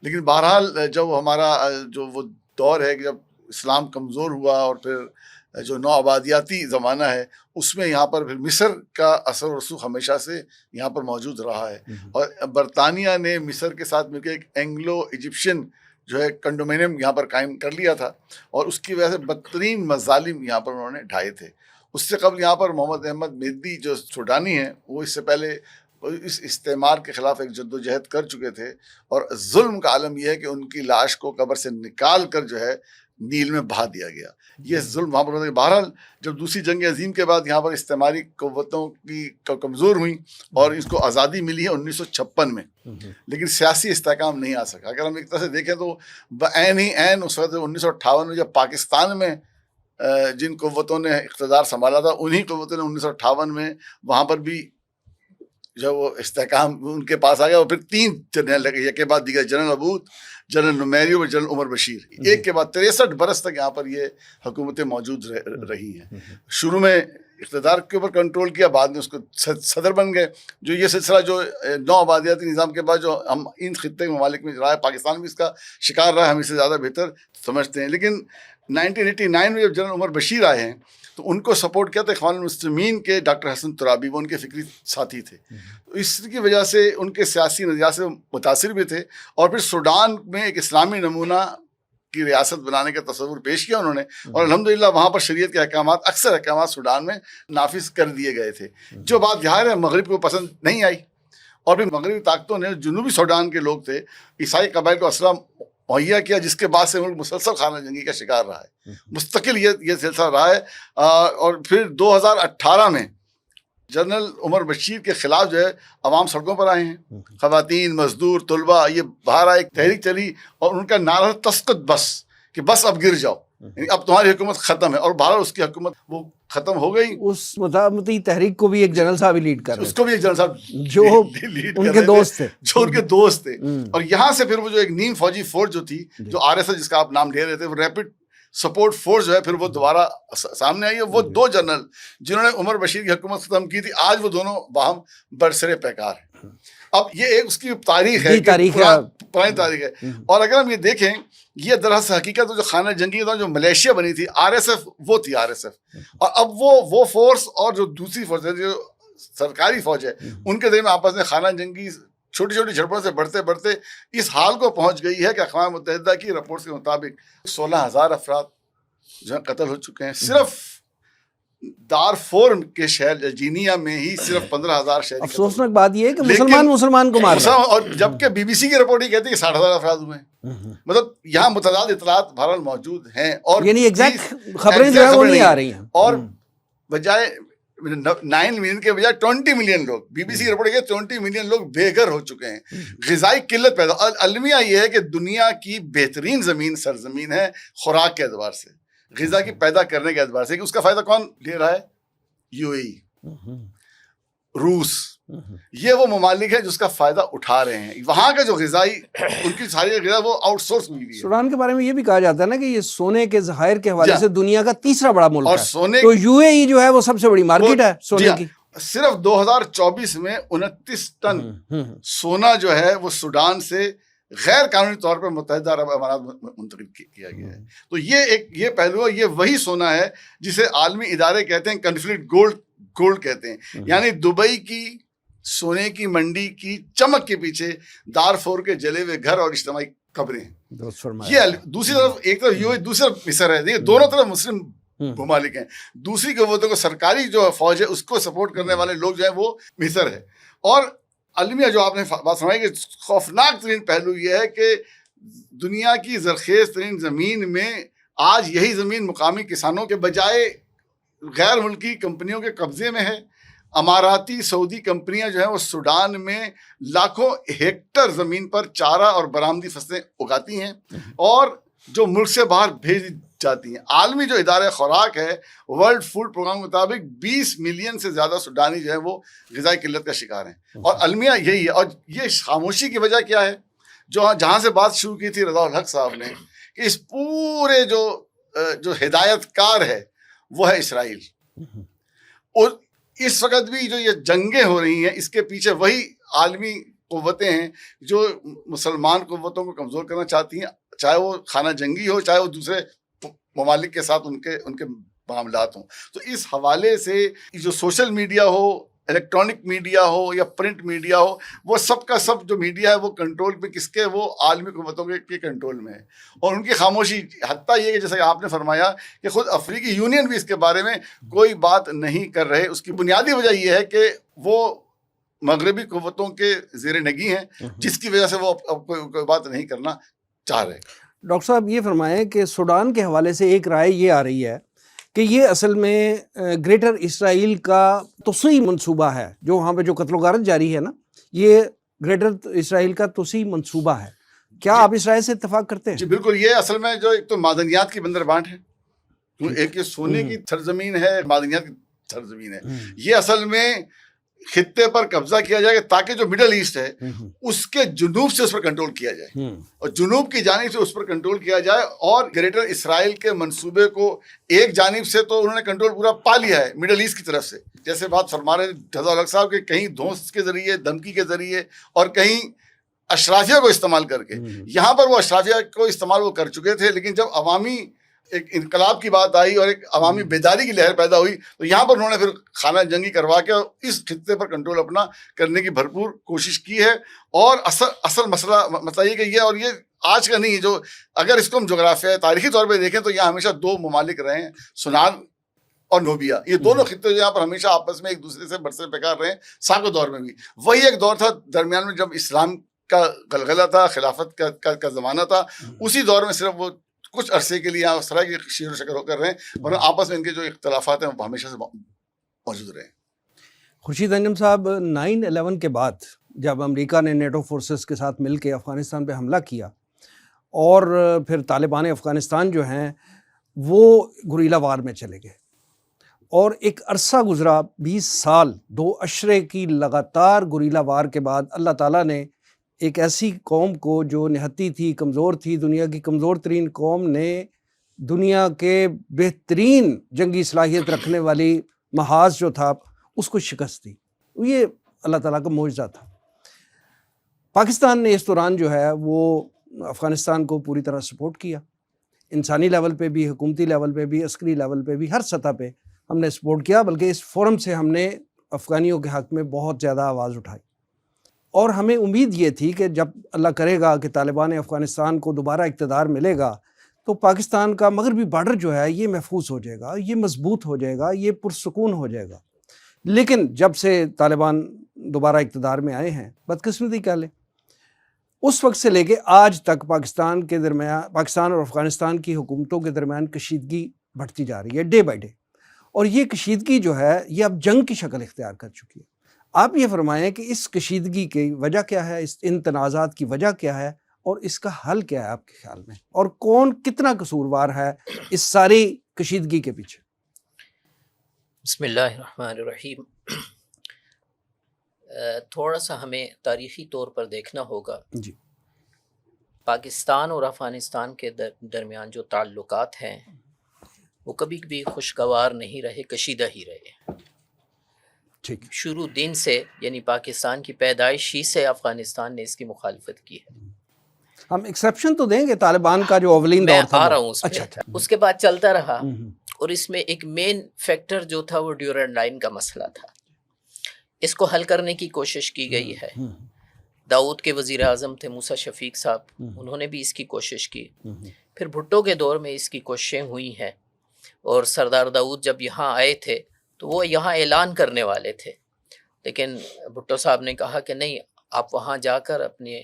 لیکن بہرحال جب ہمارا جو وہ دور ہے کہ جب اسلام کمزور ہوا، اور پھر جو نو آبادیاتی زمانہ ہے اس میں یہاں پر پھر مصر کا اثر و رسوخ ہمیشہ سے یہاں پر موجود رہا ہے، اور برطانیہ نے مصر کے ساتھ مل کے ایک اینگلو ایجپشین جو ہے کنڈومینیم یہاں پر قائم کر لیا تھا، اور اس کی وجہ سے بدترین مظالم یہاں پر انہوں نے ڈھائے تھے۔ اس سے قبل یہاں پر محمد احمد مہدی جو سوڈانی ہیں، وہ اس سے پہلے اس استعمار کے خلاف ایک جدوجہد کر چکے تھے، اور ظلم کا عالم یہ ہے کہ ان کی لاش کو قبر سے نکال کر جو ہے نیل میں بہا دیا گیا۔ یہ ظلم وہاں پر ہوتا ہے۔ بہرحال جب دوسری جنگ عظیم کے بعد یہاں پر استعماری قوتوں کی کمزور ہوئیں اور اس کو آزادی ملی ہے 1956 میں، لیکن سیاسی استحکام نہیں آ سکا۔ اگر ہم ایک طرح سے دیکھیں تو بعین ہی عین اس وقت 1958 میں جب پاکستان میں جن قوتوں نے اقتدار سنبھالا تھا، انہی قوتوں نے 1958 میں وہاں پر بھی جب وہ استحکام ان کے پاس آ گیا، اور پھر 3 جنرل لگے، ایک کے بعد دیگر، جنرل ابود، جنرل نمیری اور جنرل عمر بشیر، ایک کے بعد 63 برس تک یہاں پر یہ حکومتیں موجود رہی ہیں۔ شروع میں اقتدار کے اوپر کنٹرول کیا، بعد میں اس کو صدر بن گئے۔ جو یہ سلسلہ جو نو آبادیاتی نظام کے بعد جو ہم ان خطے ممالک میں رہا ہے، پاکستان بھی اس کا شکار رہا ہے، ہم اس سے زیادہ بہتر سمجھتے ہیں۔ لیکن 1989 میں جب جنرل عمر بشیر آئے ہیں تو ان کو سپورٹ کیا تھا اخوان المسلمین کے ڈاکٹر حسن ترابی، وہ ان کے فکری ساتھی تھے، اس کی وجہ سے ان کے سیاسی نظریات سے متاثر بھی تھے، اور پھر سوڈان میں ایک اسلامی نمونہ کی ریاست بنانے کا تصور پیش کیا انہوں نے، اور الحمدللہ وہاں پر شریعت کے احکامات، اکثر احکامات سوڈان میں نافذ کر دیے گئے تھے۔ جو بات ظاہر ہے مغرب کو پسند نہیں آئی، اور پھر مغربی طاقتوں نے جنوبی سوڈان کے لوگ تھے، عیسائی قبائل کو اسلحہ مہیا کیا، جس کے بعد سے ملک مسلسل خانہ جنگی کا شکار رہا ہے، مستقل یہ سلسلہ رہا ہے۔ اور پھر 2018 میں جنرل عمر بشیر کے خلاف جو ہے عوام سڑکوں پر آئے ہیں، خواتین، مزدور، طلباء، یہ باہر آئے، تحریک چلی، اور ان کا نعرہ تسقط بس، کہ بس اب گر جاؤ، یعنی اب تمہاری حکومت ختم ہے، اور بہرحال اس کی حکومت وہ ختم ہو گئی۔ اس مداومتی تحریک کو بھی ایک جنرل صاحب ہی لیڈ کر رہے اس کو بھی ایک جنرل صاحب جو ان کے دوست تھے، جو ان کے دوست تھے، اور یہاں سے پھر وہ جو ایک نیم فوجی فورس جو تھی، جو آر ایس ایس جس کا آپ نام لے رہے تھے، وہ ریپڈ سپورٹ فورس جو ہے پھر وہ دوبارہ سامنے آئی ہے. وہ 2 جنرل جنہوں نے عمر بشیر کی حکومت ختم کی تھی آج وہ دونوں باہم برسر پیکار ہیں. اب یہ ایک اس کی تاریخ ہے, پرانی تاریخ ہے. اور اگر ہم یہ دیکھیں یہ دراصل حقیقت جو خانہ جنگی جو ملیشیا بنی تھی RSF وہ تھی RSF. اور اب وہ فورس اور جو دوسری فورس ہے جو سرکاری فوج ہے ان کے درمیان آپس میں خانہ جنگی چھوٹی چھوٹی جھڑپوں سے بڑھتے بڑھتے اس حال کو پہنچ گئی ہے کہ اقوام متحدہ کی رپورٹس کے مطابق 16,000 افراد جو قتل ہو چکے ہیں. صرف دارفور کے شہر جینیا میں ہی صرف 15,000 شہری. افسوسناک بات یہ ہے کہ مسلمان کو مار رہا ہے. اور جبکہ BBC کی رپورٹ یہ کہتی ہے کہ 60,000 افراد ہوئے ہیں. مطلب یہاں متضاد اطلاعات بہرحال موجود ہیں اور یعنی ایگزیکٹ خبریں جو ہے وہ نہیں آ رہی ہیں. اور بجائے 9 ملین کے بجائے 20 ملین لوگ BBC کی رپورٹ ہے 20 ملین لوگ بے گھر ہو چکے ہیں. غذائی قلت پیدا. المیہ یہ ہے کہ دنیا کی بہترین سرزمین ہے خوراک کے اعتبار سے, غذا کی پیدا کرنے کے اعتبار سے, کہ اس کا فائدہ کون لے رہا ہے؟ UAE, روس, یہ وہ ممالک ہیں جس کا فائدہ اٹھا رہے ہیں. وہاں کا جو غذائی ان کی ساری غذا وہ آؤٹ سورس ہوئی ہے. سوڈان کے بارے میں یہ بھی کہا جاتا ہے نا کہ یہ سونے کے ذخائر کے حوالے سے دنیا کا تیسرا بڑا ملک اور ہے. سونے تو UAE جو ہے وہ سب سے بڑی مارکیٹ ہے سونے کی. صرف 2024 میں 29 ٹن سونا جو ہے وہ سوڈان سے غیر قانونی طور پر متحدہ عرب امارات منتقل کیا گیا ہے. تو یہ پہلو ہے. یہ وہی سونا ہے جسے عالمی ادارے کہتے ہیں کنفلکٹ گولڈ کہتے ہیں. یعنی دبئی کی سونے کی منڈی کی چمک کے پیچھے دارفور کے جلے ہوئے گھر اور اجتماعی قبریں ہیں. یہ دوسری طرف ایک طرف UAE دوسری طرف مصر ہے. دیکھیے دونوں طرف مسلم ممالک ہیں. دوسری قوتوں کو سرکاری جو فوج ہے اس کو سپورٹ کرنے والے لوگ جو ہیں وہ مصر ہے. اور المیہ جو آپ نے بات سنائی کہ خوفناک ترین پہلو یہ ہے کہ دنیا کی زرخیز ترین زمین میں آج یہی زمین مقامی کسانوں کے بجائے غیر ملکی کمپنیوں کے قبضے میں ہے. اماراتی سعودی کمپنیاں جو ہیں وہ سوڈان میں لاکھوں ہیکٹر زمین پر چارہ اور برآمدی فصلیں اگاتی ہیں اور جو ملک سے باہر بھیج جاتی ہیں. عالمی جو ادارہ خوراک ہے ورلڈ فوڈ پروگرام کے مطابق 20 ملین سے زیادہ سوڈانی جو ہے وہ غذائی قلت کا شکار ہیں. اور المیہ یہی ہے. اور یہ خاموشی کی وجہ کیا ہے؟ جہاں سے بات شروع کی تھی رضا الحق صاحب نے کہ اس پورے جو ہدایت کار ہے وہ ہے اسرائیل. اور اس وقت بھی جو یہ جنگیں ہو رہی ہیں اس کے پیچھے وہی عالمی قوتیں ہیں جو مسلمان قوتوں کو کمزور کرنا چاہتی ہیں, چاہے وہ خانہ جنگی ہو چاہے وہ دوسرے ممالک کے ساتھ ان کے معاملات ہوں. تو اس حوالے سے جو سوشل میڈیا ہو, الیکٹرانک میڈیا ہو یا پرنٹ میڈیا ہو, وہ سب کا سب جو میڈیا ہے وہ کنٹرول میں کس کے؟ وہ عالمی قوتوں کے کنٹرول میں ہے. اور ان کی خاموشی حتیٰ یہ کہ جیسا کہ آپ نے فرمایا کہ خود افریقی یونین بھی اس کے بارے میں کوئی بات نہیں کر رہے. اس کی بنیادی وجہ یہ ہے کہ وہ مغربی قوتوں کے زیر نگی ہیں جس کی وجہ سے وہ کوئی بات نہیں کرنا چاہ رہے. ڈاکٹر صاحب یہ فرمائیں کہ سوڈان کے حوالے سے ایک رائے یہ آ رہی ہے کہ یہ اصل میں گریٹر اسرائیل کا توسیع منصوبہ ہے. جو وہاں پہ جو قتل و غارت جاری ہے نا, یہ گریٹر اسرائیل کا توسیع منصوبہ ہے. کیا آپ اس رائے سے اتفاق کرتے ہیں؟ جی بالکل. یہ اصل میں جو ایک تو معدنیات کی بندر بانٹ ہے, ایک یہ سونے کی سرزمین ہے, معدنیات کی سرزمین ہے. یہ اصل میں خطے پر قبضہ کیا جائے تاکہ جو مڈل ایسٹ ہے اس کے جنوب سے اس پر کنٹرول کیا جائے اور جنوب کی جانب سے اس پر کنٹرول کیا جائے. اور گریٹر اسرائیل کے منصوبے کو ایک جانب سے تو انہوں نے کنٹرول پورا پا لیا ہے مڈل ایسٹ کی طرف سے, جیسے بات فرما رہے رضا الحق صاحب کہ کہیں دھوس کے ذریعے, دھمکی کے ذریعے اور کہیں اشرافیہ کو استعمال کر کے. یہاں پر وہ اشرافیہ کو استعمال وہ کر چکے تھے, لیکن جب عوامی ایک انقلاب کی بات آئی اور ایک عوامی بیداری کی لہر پیدا ہوئی تو یہاں پر انہوں نے پھر خانہ جنگی کروا کے اس خطے پر کنٹرول اپنا کرنے کی بھرپور کوشش کی ہے. اور اصل مسئلہ یہ کہ یہ اور یہ آج کا نہیں ہے, جو اگر اس کو ہم جغرافیہ تاریخی طور پہ دیکھیں تو یہاں ہمیشہ 2 ممالک رہے ہیں, سونان اور نوبیا. یہ دونوں خطے جو یہاں پر ہمیشہ آپس میں ایک دوسرے سے برسر پیکار رہے ہیں. سابق دور میں بھی وہی ایک دور تھا درمیان میں جب اسلام کا غلغلہ تھا, خلافت کا زمانہ تھا. اسی دور میں صرف وہ کچھ عرصے کے لیے اس طرح کی شیر و شکر ہو کر رہے ہیں, ورنہ آپس میں ان کے جو اختلافات ہیں وہ ہمیشہ سے موجود رہے ہیں. خورشید انجم صاحب, 9/11 کے بعد جب امریکہ نے نیٹو فورسز کے ساتھ مل کے افغانستان پہ حملہ کیا اور پھر طالبان افغانستان جو ہیں وہ گوریلا وار میں چلے گئے, اور ایک عرصہ گزرا 20 سال, 2 عشرے کی لگاتار گوریلا وار کے بعد اللہ تعالیٰ نے ایک ایسی قوم کو جو نہتی تھی, کمزور تھی, دنیا کی کمزور ترین قوم نے دنیا کے بہترین جنگی صلاحیت رکھنے والی محاذ جو تھا اس کو شکست دی. یہ اللہ تعالیٰ کا معجزہ تھا. پاکستان نے اس دوران جو ہے وہ افغانستان کو پوری طرح سپورٹ کیا، انسانی لیول پہ بھی، حکومتی لیول پہ بھی، عسکری لیول پہ بھی، ہر سطح پہ ہم نے سپورٹ کیا. بلکہ اس فورم سے ہم نے افغانیوں کے حق میں بہت زیادہ آواز اٹھائی، اور ہمیں امید یہ تھی کہ جب اللہ کرے گا کہ طالبان افغانستان کو دوبارہ اقتدار ملے گا تو پاکستان کا مغربی بارڈر جو ہے یہ محفوظ ہو جائے گا، یہ مضبوط ہو جائے گا، یہ پرسکون ہو جائے گا. لیکن جب سے طالبان دوبارہ اقتدار میں آئے ہیں، بدقسمتی کہہ لیں، اس وقت سے لے کے آج تک پاکستان کے درمیان، پاکستان اور افغانستان کی حکومتوں کے درمیان کشیدگی بڑھتی جا رہی ہے ڈے بائی ڈے. اور یہ کشیدگی جو ہے یہ اب جنگ کی شکل اختیار کر چکی ہے. آپ یہ فرمائیں کہ اس کشیدگی کی وجہ کیا ہے، ان تنازعات کی وجہ کیا ہے، اور اس کا حل کیا ہے آپ کے خیال میں، اور کون کتنا قصوروار ہے اس ساری کشیدگی کے پیچھے؟ بسم اللہ الرحمن الرحیم. تھوڑا سا ہمیں تاریخی طور پر دیکھنا ہوگا. جی. پاکستان اور افغانستان کے درمیان جو تعلقات ہیں وہ کبھی بھی خوشگوار نہیں رہے، کشیدہ ہی رہے. ٹھیک. شروع دن سے، یعنی پاکستان کی پیدائش ہی سے افغانستان نے اس کی مخالفت کی ہے. ہم ایکسیپشن تو دیں گے طالبان کا جو اولین میں دور تھا، آ رہا ہوں اس اچھا پہ. اس کے بعد چلتا رہا، ہوں. اور اس میں ایک مین فیکٹر جو تھا وہ ڈیورنڈ لائن کا مسئلہ تھا. اس کو حل کرنے کی کوشش کی گئی ہے. داؤد کے وزیر اعظم تھے موسیٰ شفیق صاحب، انہوں نے بھی اس کی کوشش کی. پھر بھٹو کے دور میں اس کی کوششیں ہوئی ہیں، اور سردار داؤد جب یہاں آئے تھے تو وہ یہاں اعلان کرنے والے تھے، لیکن بھٹو صاحب نے کہا کہ نہیں، آپ وہاں جا کر اپنے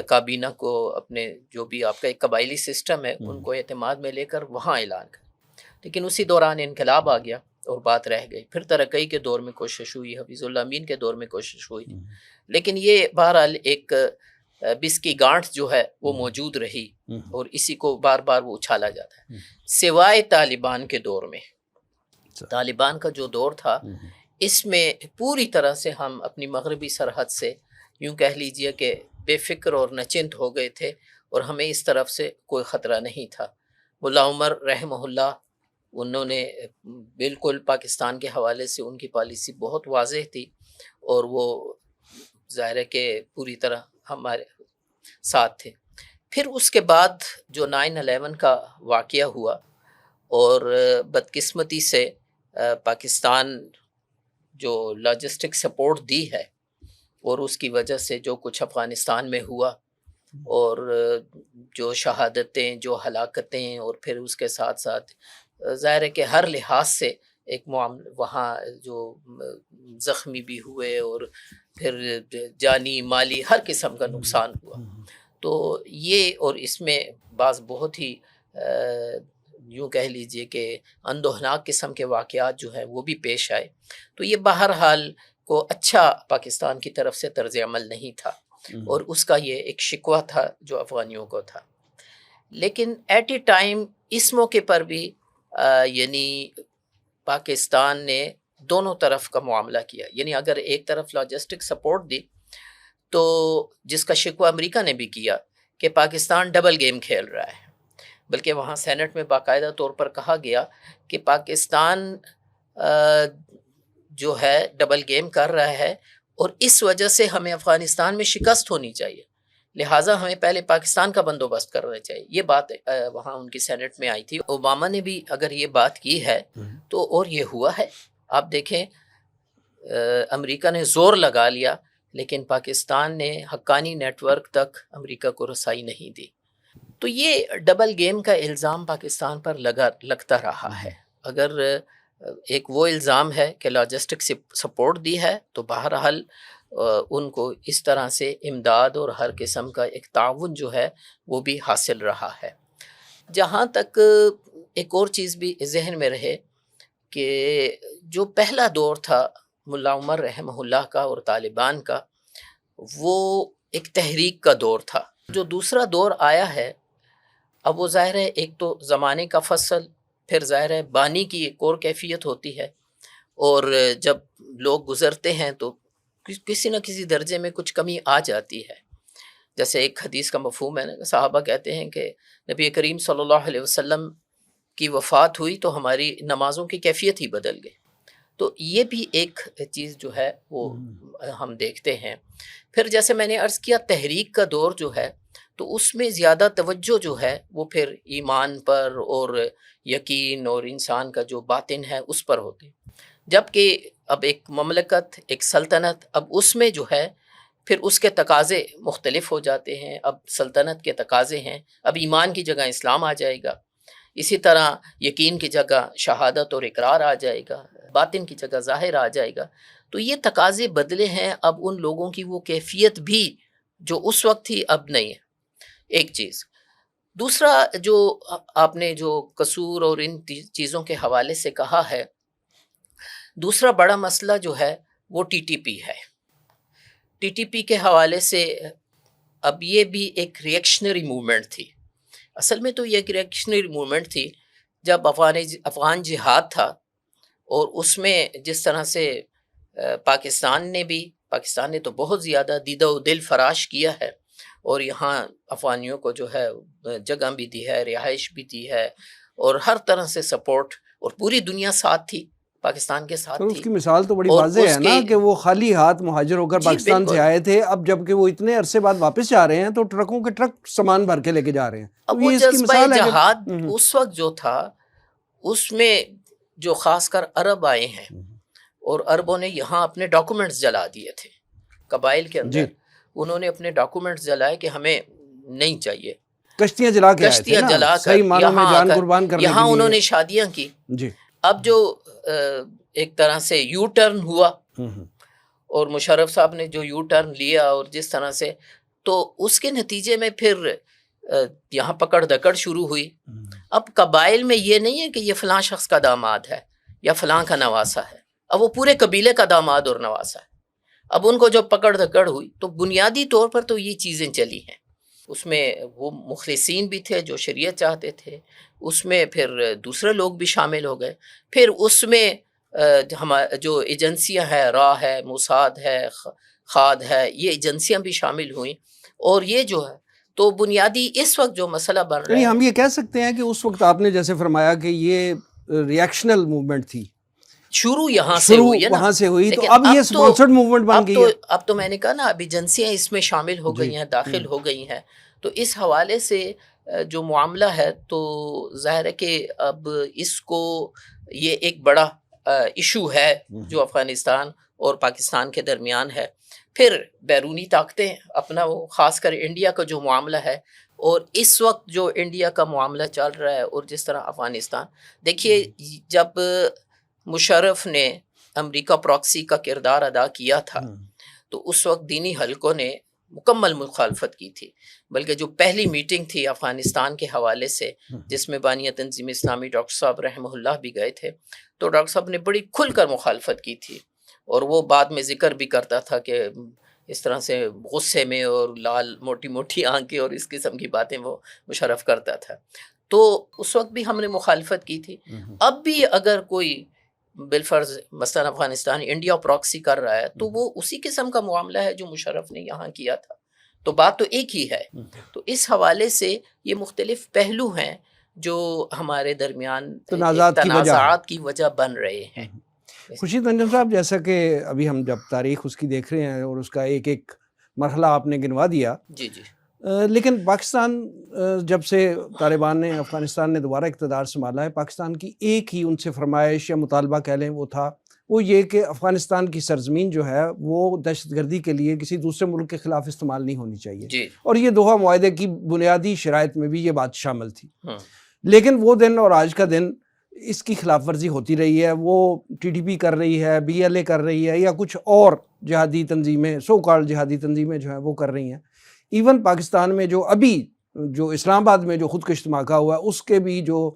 کابینہ کو، اپنے جو بھی آپ کا ایک قبائلی سسٹم ہے ان کو اعتماد میں لے کر وہاں اعلان کریں. لیکن اسی دوران انقلاب آ گیا اور بات رہ گئی. پھر ترقی کے دور میں کوشش ہوئی، حفیظ اللہ امین کے دور میں کوشش ہوئی، لیکن یہ بہرحال ایک بس کی گانٹھ جو ہے وہ موجود رہی، اور اسی کو بار بار وہ اچھالا جاتا ہے. سوائے طالبان کے دور میں، طالبان کا جو دور تھا اس میں پوری طرح سے ہم اپنی مغربی سرحد سے یوں کہہ لیجئے کہ بے فکر اور نچنت ہو گئے تھے، اور ہمیں اس طرف سے کوئی خطرہ نہیں تھا. ملا عمر رحمہ اللہ، انہوں نے بالکل پاکستان کے حوالے سے ان کی پالیسی بہت واضح تھی، اور وہ ظاہر ہے کہ پوری طرح ہمارے ساتھ تھے. پھر اس کے بعد جو 9/11 کا واقعہ ہوا، اور بدقسمتی سے پاکستان جو لاجسٹک سپورٹ دی ہے، اور اس کی وجہ سے جو کچھ افغانستان میں ہوا، اور جو شہادتیں، جو ہلاکتیں، اور پھر اس کے ساتھ ساتھ ظاہر ہے کہ ہر لحاظ سے ایک معاملہ وہاں جو زخمی بھی ہوئے، اور پھر جانی مالی ہر قسم کا نقصان ہوا. تو یہ، اور اس میں بعض بہت ہی یوں کہہ لیجئے کہ اندوہناک قسم کے واقعات جو ہیں وہ بھی پیش آئے. تو یہ بہرحال کو اچھا پاکستان کی طرف سے طرز عمل نہیں تھا، اور اس کا یہ ایک شکوہ تھا جو افغانیوں کو تھا. لیکن ایٹ اے ٹائم اس موقع پر بھی یعنی پاکستان نے دونوں طرف کا معاملہ کیا. یعنی اگر ایک طرف لاجسٹک سپورٹ دی تو جس کا شکوہ امریکہ نے بھی کیا کہ پاکستان ڈبل گیم کھیل رہا ہے، بلکہ وہاں سینٹ میں باقاعدہ طور پر کہا گیا کہ پاکستان جو ہے ڈبل گیم کر رہا ہے، اور اس وجہ سے ہمیں افغانستان میں شکست ہونی چاہیے، لہٰذا ہمیں پہلے پاکستان کا بندوبست کرنا چاہیے. یہ بات وہاں ان کی سینٹ میں آئی تھی. اوباما نے بھی اگر یہ بات کی ہے تو، اور یہ ہوا ہے. آپ دیکھیں امریکہ نے زور لگا لیا، لیکن پاکستان نے حقانی نیٹ ورک تک امریکہ کو رسائی نہیں دی. تو یہ ڈبل گیم کا الزام پاکستان پر لگتا رہا ہے. اگر ایک وہ الزام ہے کہ لاجسٹک سپورٹ دی ہے، تو بہرحال ان کو اس طرح سے امداد اور ہر قسم کا ایک تعاون جو ہے وہ بھی حاصل رہا ہے. جہاں تک ایک اور چیز بھی ذہن میں رہے کہ جو پہلا دور تھا ملا عمر رحمہ اللہ کا اور طالبان کا، وہ ایک تحریک کا دور تھا. جو دوسرا دور آیا ہے، اب وہ ظاہر ہے ایک تو زمانے کا فصل، پھر ظاہر ہے بانی کی ایک اور کیفیت ہوتی ہے، اور جب لوگ گزرتے ہیں تو کسی نہ کسی درجے میں کچھ کمی آ جاتی ہے. جیسے ایک حدیث کا مفہوم ہے، صحابہ کہتے ہیں کہ نبی کریم صلی اللہ علیہ وسلم کی وفات ہوئی تو ہماری نمازوں کی کیفیت ہی بدل گئی. تو یہ بھی ایک چیز جو ہے وہ ہم دیکھتے ہیں. پھر جیسے میں نے عرض کیا تحریک کا دور جو ہے تو اس میں زیادہ توجہ جو ہے وہ پھر ایمان پر اور یقین اور انسان کا جو باطن ہے اس پر ہوتی. جبکہ اب ایک مملکت، ایک سلطنت، اب اس میں جو ہے پھر اس کے تقاضے مختلف ہو جاتے ہیں. اب سلطنت کے تقاضے ہیں، اب ایمان کی جگہ اسلام آ جائے گا، اسی طرح یقین کی جگہ شہادت اور اقرار آ جائے گا، باطن کی جگہ ظاہر آ جائے گا. تو یہ تقاضے بدلے ہیں. اب ان لوگوں کی وہ کیفیت بھی جو اس وقت تھی اب نہیں ہے. ایک چیز. دوسرا جو آپ نے جو قصور اور ان چیزوں کے حوالے سے کہا ہے، دوسرا بڑا مسئلہ جو ہے وہ ٹی ٹی پی ہے. ٹی ٹی پی کے حوالے سے اب یہ بھی ایک ریئیکشنری موومنٹ تھی. اصل میں تو یہ ایک ریئیکشنری موومنٹ تھی جب افغان جہاد تھا، اور اس میں جس طرح سے پاکستان نے تو بہت زیادہ دیدہ و دل فراش کیا ہے، اور یہاں افغانیوں کو جو ہے جگہ بھی دی ہے، رہائش بھی دی ہے، اور ہر طرح سے سپورٹ، اور پوری دنیا ساتھ تھی، پاکستان کے ساتھ اس تھی. کی مثال تو بڑی اور واضح ہے اس نا کے- کہ وہ خالی ہاتھ مہاجر ہو کر جی، پاکستان سے بالکل. آئے تھے، اب جب کہ وہ اتنے عرصے بعد واپس جا رہے ہیں تو ٹرکوں کے ٹرک سامان بھر کے لے کے جا رہے ہیں. اب تو وہ یہ اس کی جذبہ مثال ہے کہ جہاد اس وقت جو تھا، اس میں جو خاص کر عرب آئے ہیں، اور عربوں نے یہاں اپنے ڈاکومنٹس جلا دیے تھے قبائل کے اندر. انہوں نے اپنے ڈاکومنٹس جلائے کہ ہمیں نہیں چاہیے. کشتیاں جلا کے آئے تھے کشتیاں نا، جلا کر صحیح معنوں میں یہاں آ جان کر قربان کرنے یہاں کے انہوں لیے. نے شادیاں کی. جی. اب جو ایک طرح سے یو ٹرن ہوا، اور مشرف صاحب نے جو یو ٹرن لیا، اور جس طرح سے، تو اس کے نتیجے میں پھر یہاں پکڑ دکڑ شروع ہوئی. اب قبائل میں یہ نہیں ہے کہ یہ فلاں شخص کا داماد ہے یا فلاں کا نواسا ہے، اب وہ پورے قبیلے کا داماد اور نواسا ہے. اب ان کو جب پکڑ دکڑ ہوئی تو بنیادی طور پر تو یہ چیزیں چلی ہیں. اس میں وہ مخلصین بھی تھے جو شریعت چاہتے تھے، اس میں پھر دوسرے لوگ بھی شامل ہو گئے. پھر اس میں جو ایجنسیاں ہیں، را ہے، موساد ہے، خاد ہے، یہ ایجنسیاں بھی شامل ہوئیں. اور یہ جو ہے تو بنیادی اس وقت جو مسئلہ بن رہا یعنی ہے، ہم یہ کہہ سکتے ہیں کہ اس وقت آپ نے جیسے فرمایا کہ یہ ریئیکشنل موومنٹ تھی، شروع یہاں سے شروع ہوئی ہے نا. وہاں سے ہوئی، تو لیکن اب یہ سپانسرڈ موومنٹ بن گئی ہے. اب تو میں نے کہا نا، اب ایجنسیاں اس میں شامل ہو گئی ہیں، داخل ہو گئی ہیں. تو اس حوالے سے جو معاملہ ہے تو ظاہر ہے کہ اب اس کو یہ ایک بڑا ایشو ہے جو افغانستان اور پاکستان کے درمیان ہے. پھر بیرونی طاقتیں اپنا وہ خاص کر انڈیا کا جو معاملہ ہے، اور اس وقت جو انڈیا کا معاملہ چل رہا ہے، اور جس طرح افغانستان، دیکھیے جب مشرف نے امریکہ پراکسی کا کردار ادا کیا تھا تو اس وقت دینی حلقوں نے مکمل مخالفت کی تھی. بلکہ جو پہلی میٹنگ تھی افغانستان کے حوالے سے، جس میں بانیہ تنظیم اسلامی ڈاکٹر صاحب رحمہ اللہ بھی گئے تھے، تو ڈاکٹر صاحب نے بڑی کھل کر مخالفت کی تھی. اور وہ بعد میں ذکر بھی کرتا تھا کہ اس طرح سے غصے میں اور لال موٹی موٹی آنکھیں اور اس قسم کی باتیں وہ مشرف کرتا تھا. تو اس وقت بھی ہم نے مخالفت کی تھی. اب بھی اگر کوئی بالفرض مثلا افغانستان انڈیا پراکسی کر رہا ہے تو وہ اسی قسم کا معاملہ ہے جو مشرف نے یہاں کیا تھا. تو بات تو ایک ہی ہے. تو اس حوالے سے یہ مختلف پہلو ہیں جو ہمارے درمیان تنازعات کی وجہ بن رہے ہیں. خورشید انجم صاحب، جیسا کہ ابھی ہم جب تاریخ اس کی دیکھ رہے ہیں اور اس کا ایک ایک مرحلہ آپ نے گنوا دیا، جی جی، لیکن پاکستان جب سے طالبان نے افغانستان نے دوبارہ اقتدار سنبھالا ہے، پاکستان کی ایک ہی ان سے فرمائش یا مطالبہ کہہ لیں وہ تھا، وہ یہ کہ افغانستان کی سرزمین جو ہے وہ دہشت گردی کے لیے کسی دوسرے ملک کے خلاف استعمال نہیں ہونی چاہیے. جی. اور یہ دوحہ معاہدے کی بنیادی شرائط میں بھی یہ بات شامل تھی. لیکن وہ دن اور آج کا دن اس کی خلاف ورزی ہوتی رہی ہے. وہ ٹی ٹی پی کر رہی ہے، بی ایل اے کر رہی ہے، یا کچھ اور جہادی تنظیمیں، سو کالڈ جہادی تنظیمیں جو ہیں وہ کر رہی ہیں. ایون پاکستان میں جو ابھی جو اسلام آباد میں جو خودکش دھماکہ ہوا ہے، اس کے بھی جو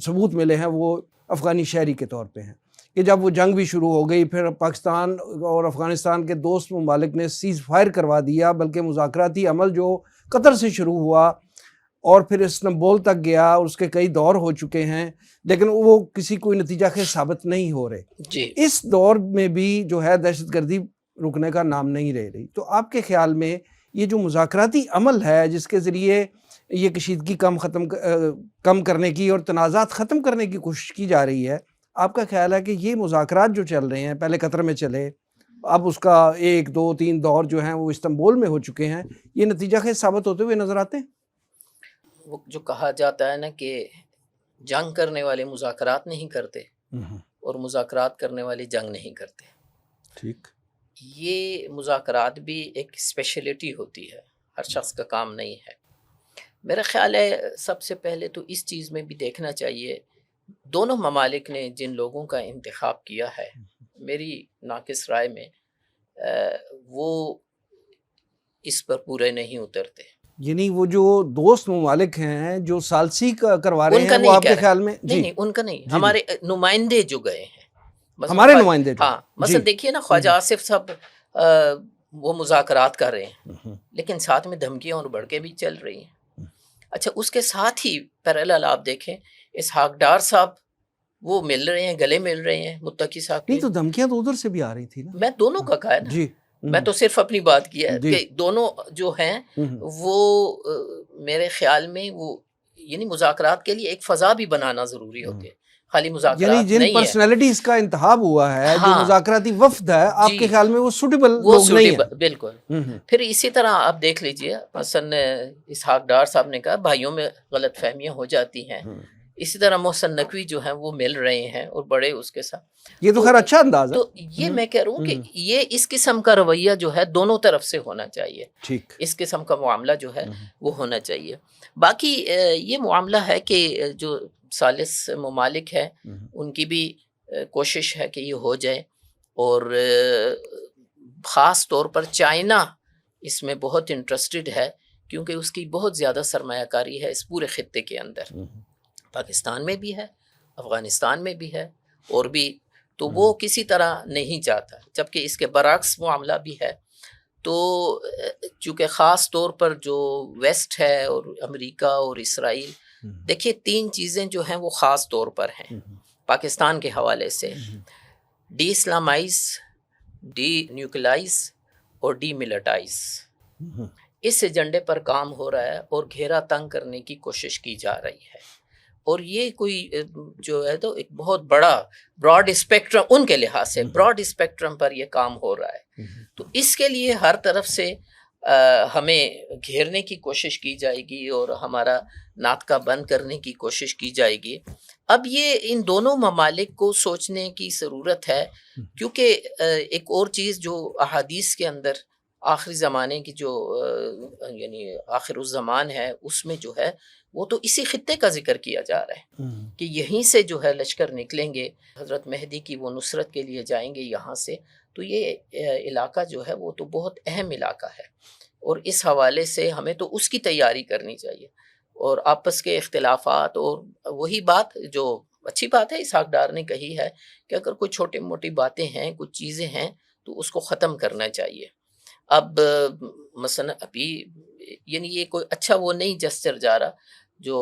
ثبوت ملے ہیں وہ افغانی شہری کے طور پہ ہیں کہ جب وہ جنگ بھی شروع ہو گئی، پھر پاکستان اور افغانستان کے دوست ممالک نے سیز فائر کروا دیا، بلکہ مذاکراتی عمل جو قطر سے شروع ہوا اور پھر استنبول تک گیا، اس کے کئی دور ہو چکے ہیں، لیکن وہ کسی کوئی نتیجہ خیز ثابت نہیں ہو رہے. جی. اس دور میں بھی جو ہے دہشت گردی رکنے کا نام نہیں لے رہی. تو آپ کے خیال میں یہ جو مذاکراتی عمل ہے جس کے ذریعے یہ کشیدگی کم کرنے کی اور تنازعات ختم کرنے کی کوشش کی جا رہی ہے. آپ کا خیال ہے کہ یہ مذاکرات جو چل رہے ہیں، پہلے قطر میں چلے، اب اس کا 1 2 3 دور جو ہیں وہ استنبول میں ہو چکے ہیں، یہ نتیجہ خیز ثابت ہوتے ہوئے نظر آتے ہیں؟ وہ جو کہا جاتا ہے نا کہ جنگ کرنے والے مذاکرات نہیں کرتے اور مذاکرات کرنے والے جنگ نہیں کرتے. ٹھیک. یہ مذاکرات بھی ایک اسپیشلٹی ہوتی ہے، ہر شخص کا کام نہیں ہے. میرا خیال ہے سب سے پہلے تو اس چیز میں بھی دیکھنا چاہیے دونوں ممالک نے جن لوگوں کا انتخاب کیا ہے، میری ناقص رائے میں وہ اس پر پورے نہیں اترتے. یعنی وہ جو دوست ممالک ہیں جو ثالثی کروا رہے ان کا ہیں، وہ نہیں آپ کہہ کے رہا. خیال میں؟ نہیں ان کا نہیں، جی. ہمارے نمائندے جو گئے ہیں، ہمارے نمائندے جو، ہاں مثلا دیکھیے نا خواجہ آصف صاحب وہ مذاکرات کر رہے ہیں لیکن ساتھ میں دھمکیاں اور بڑکیں بھی چل رہی ہیں. اچھا اس کے ساتھ ہی پیرالل آپ دیکھیں اسحاق ڈار صاحب وہ مل رہے ہیں، گلے مل رہے ہیں متقی صاحب نہیں کے. تو دھمکیاں تو ادھر سے بھی آ رہی تھی نا. میں دونوں کا کہا ہے نا، جی. میں تو صرف اپنی بات کی ہے جی. کہ دونوں جو ہیں وہ میرے خیال میں وہ یعنی مذاکرات کے لیے ایک فضا بھی بنانا ضروری ہوتی ہے، خالی یعنی مذاکرات جن نہیں ہے. پرسنالٹیز کا انتخاب ہوا ہے، جو ہاں. مذاکراتی وفد ہے، آپ جی. کے خیال میں وہ سوٹیبل وہ لوگ نہیں ہیں؟ بالکل. پھر اسی طرح آپ دیکھ لیجئے مثلا اسحاق ڈار صاحب نے کہا بھائیوں میں غلط فہمیاں ہو جاتی ہیں. اسی طرح محسن نقوی جو ہیں وہ مل رہے ہیں اور بڑے اس کے ساتھ. یہ تو خیر اچھا انداز ہے. تو یہ میں کہہ رہا ہوں کہ یہ اس قسم کا رویہ جو ہے دونوں طرف سے ہونا چاہیے. ٹھیک. اس قسم کا معاملہ جو ہے وہ ہونا چاہیے. باقی یہ معاملہ ہے کہ جو ثالث ممالک ہیں ان کی بھی کوشش ہے کہ یہ ہو جائے، اور خاص طور پر چائنا اس میں بہت انٹرسٹڈ ہے کیونکہ اس کی بہت زیادہ سرمایہ کاری ہے اس پورے خطے کے اندر. پاکستان میں بھی ہے، افغانستان میں بھی ہے اور بھی، تو وہ کسی طرح نہیں چاہتا. جبکہ اس کے برعکس معاملہ بھی ہے. تو چونکہ خاص طور پر جو ویسٹ ہے اور امریکہ اور اسرائیل، دیکھیے 3 چیزیں جو ہیں وہ خاص طور پر ہیں پاکستان کے حوالے سے: ڈی اسلامائز، ڈی نیوکلائز اور ڈی ملٹائز. اس ایجنڈے پر کام ہو رہا ہے اور گھیرا تنگ کرنے کی کوشش کی جا رہی ہے. اور یہ کوئی جو ہے تو ایک بہت بڑا براڈ اسپیکٹرم، ان کے لحاظ سے براڈ اسپیکٹرم پر یہ کام ہو رہا ہے. تو اس کے لیے ہر طرف سے ہمیں گھیرنے کی کوشش کی جائے گی اور ہمارا ناطقہ بند کرنے کی کوشش کی جائے گی. اب یہ ان دونوں ممالک کو سوچنے کی ضرورت ہے، کیونکہ ایک اور چیز جو احادیث کے اندر آخری زمانے کی جو یعنی آخر الزمان ہے اس میں جو ہے وہ تو اسی خطے کا ذکر کیا جا رہا ہے کہ یہیں سے جو ہے لشکر نکلیں گے، حضرت مہدی کی وہ نصرت کے لیے جائیں گے یہاں سے. تو یہ علاقہ جو ہے وہ تو بہت اہم علاقہ ہے اور اس حوالے سے ہمیں تو اس کی تیاری کرنی چاہیے. اور آپس کے اختلافات، اور وہی بات جو اچھی بات ہے اسحاق ڈار نے کہی ہے کہ اگر کوئی چھوٹی موٹی باتیں ہیں، کچھ چیزیں ہیں تو اس کو ختم کرنا چاہیے. اب مثلا ابھی یعنی یہ کوئی اچھا وہ نہیں جسچر جا رہا جو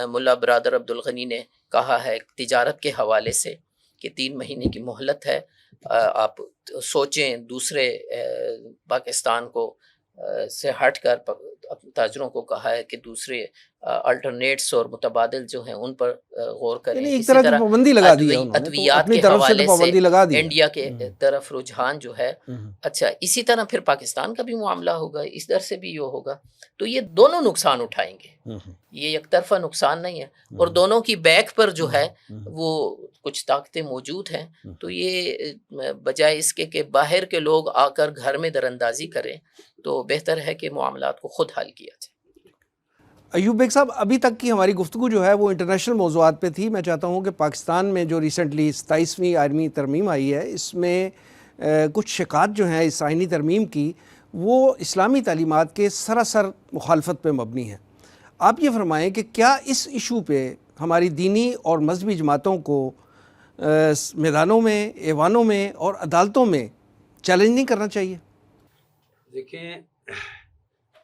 ملا برادر عبدالغنی نے کہا ہے تجارت کے حوالے سے کہ 3 مہینے کی مہلت ہے، آپ سوچیں دوسرے پاکستان کو سے ہٹ کر تاجروں کو کہا ہے کہ دوسرے الٹرنیٹس اور متبادل جو ہیں ان پر غور کریں. یعنی ایک طرح کی پابندی لگا دی ہے انہوں نے، ادویات اپنی کے طرف سے حوالے تو پابندی لگا دی ہے انڈیا کے طرف رجحان جو ہے. اچھا اسی طرح پھر پاکستان کا بھی معاملہ ہوگا، اس در سے بھی یہ ہوگا. تو یہ دونوں نقصان اٹھائیں گے، یہ ایک طرفہ نقصان نہیں ہے. اور دونوں کی بیک پر جو ہے وہ کچھ طاقتیں موجود ہیں. تو یہ بجائے اس کے کہ باہر کے لوگ آ کر گھر میں دراندازی کریں تو بہتر ہے کہ معاملات کو خود حل کیا جائے. ایوب بیگ صاحب، ابھی تک کی ہماری گفتگو جو ہے وہ انٹرنیشنل موضوعات پہ تھی. میں چاہتا ہوں کہ پاکستان میں جو ریسنٹلی 27ویں آئینی ترمیم آئی ہے، اس میں کچھ شکات جو ہیں اس آئینی ترمیم کی وہ اسلامی تعلیمات کے سراسر مخالفت پہ مبنی ہیں. آپ یہ فرمائیں کہ کیا اس ایشو پہ ہماری دینی اور مذہبی جماعتوں کو میدانوں میں، ایوانوں میں اور عدالتوں میں چیلنج نہیں کرنا چاہیے؟ دیکھیں،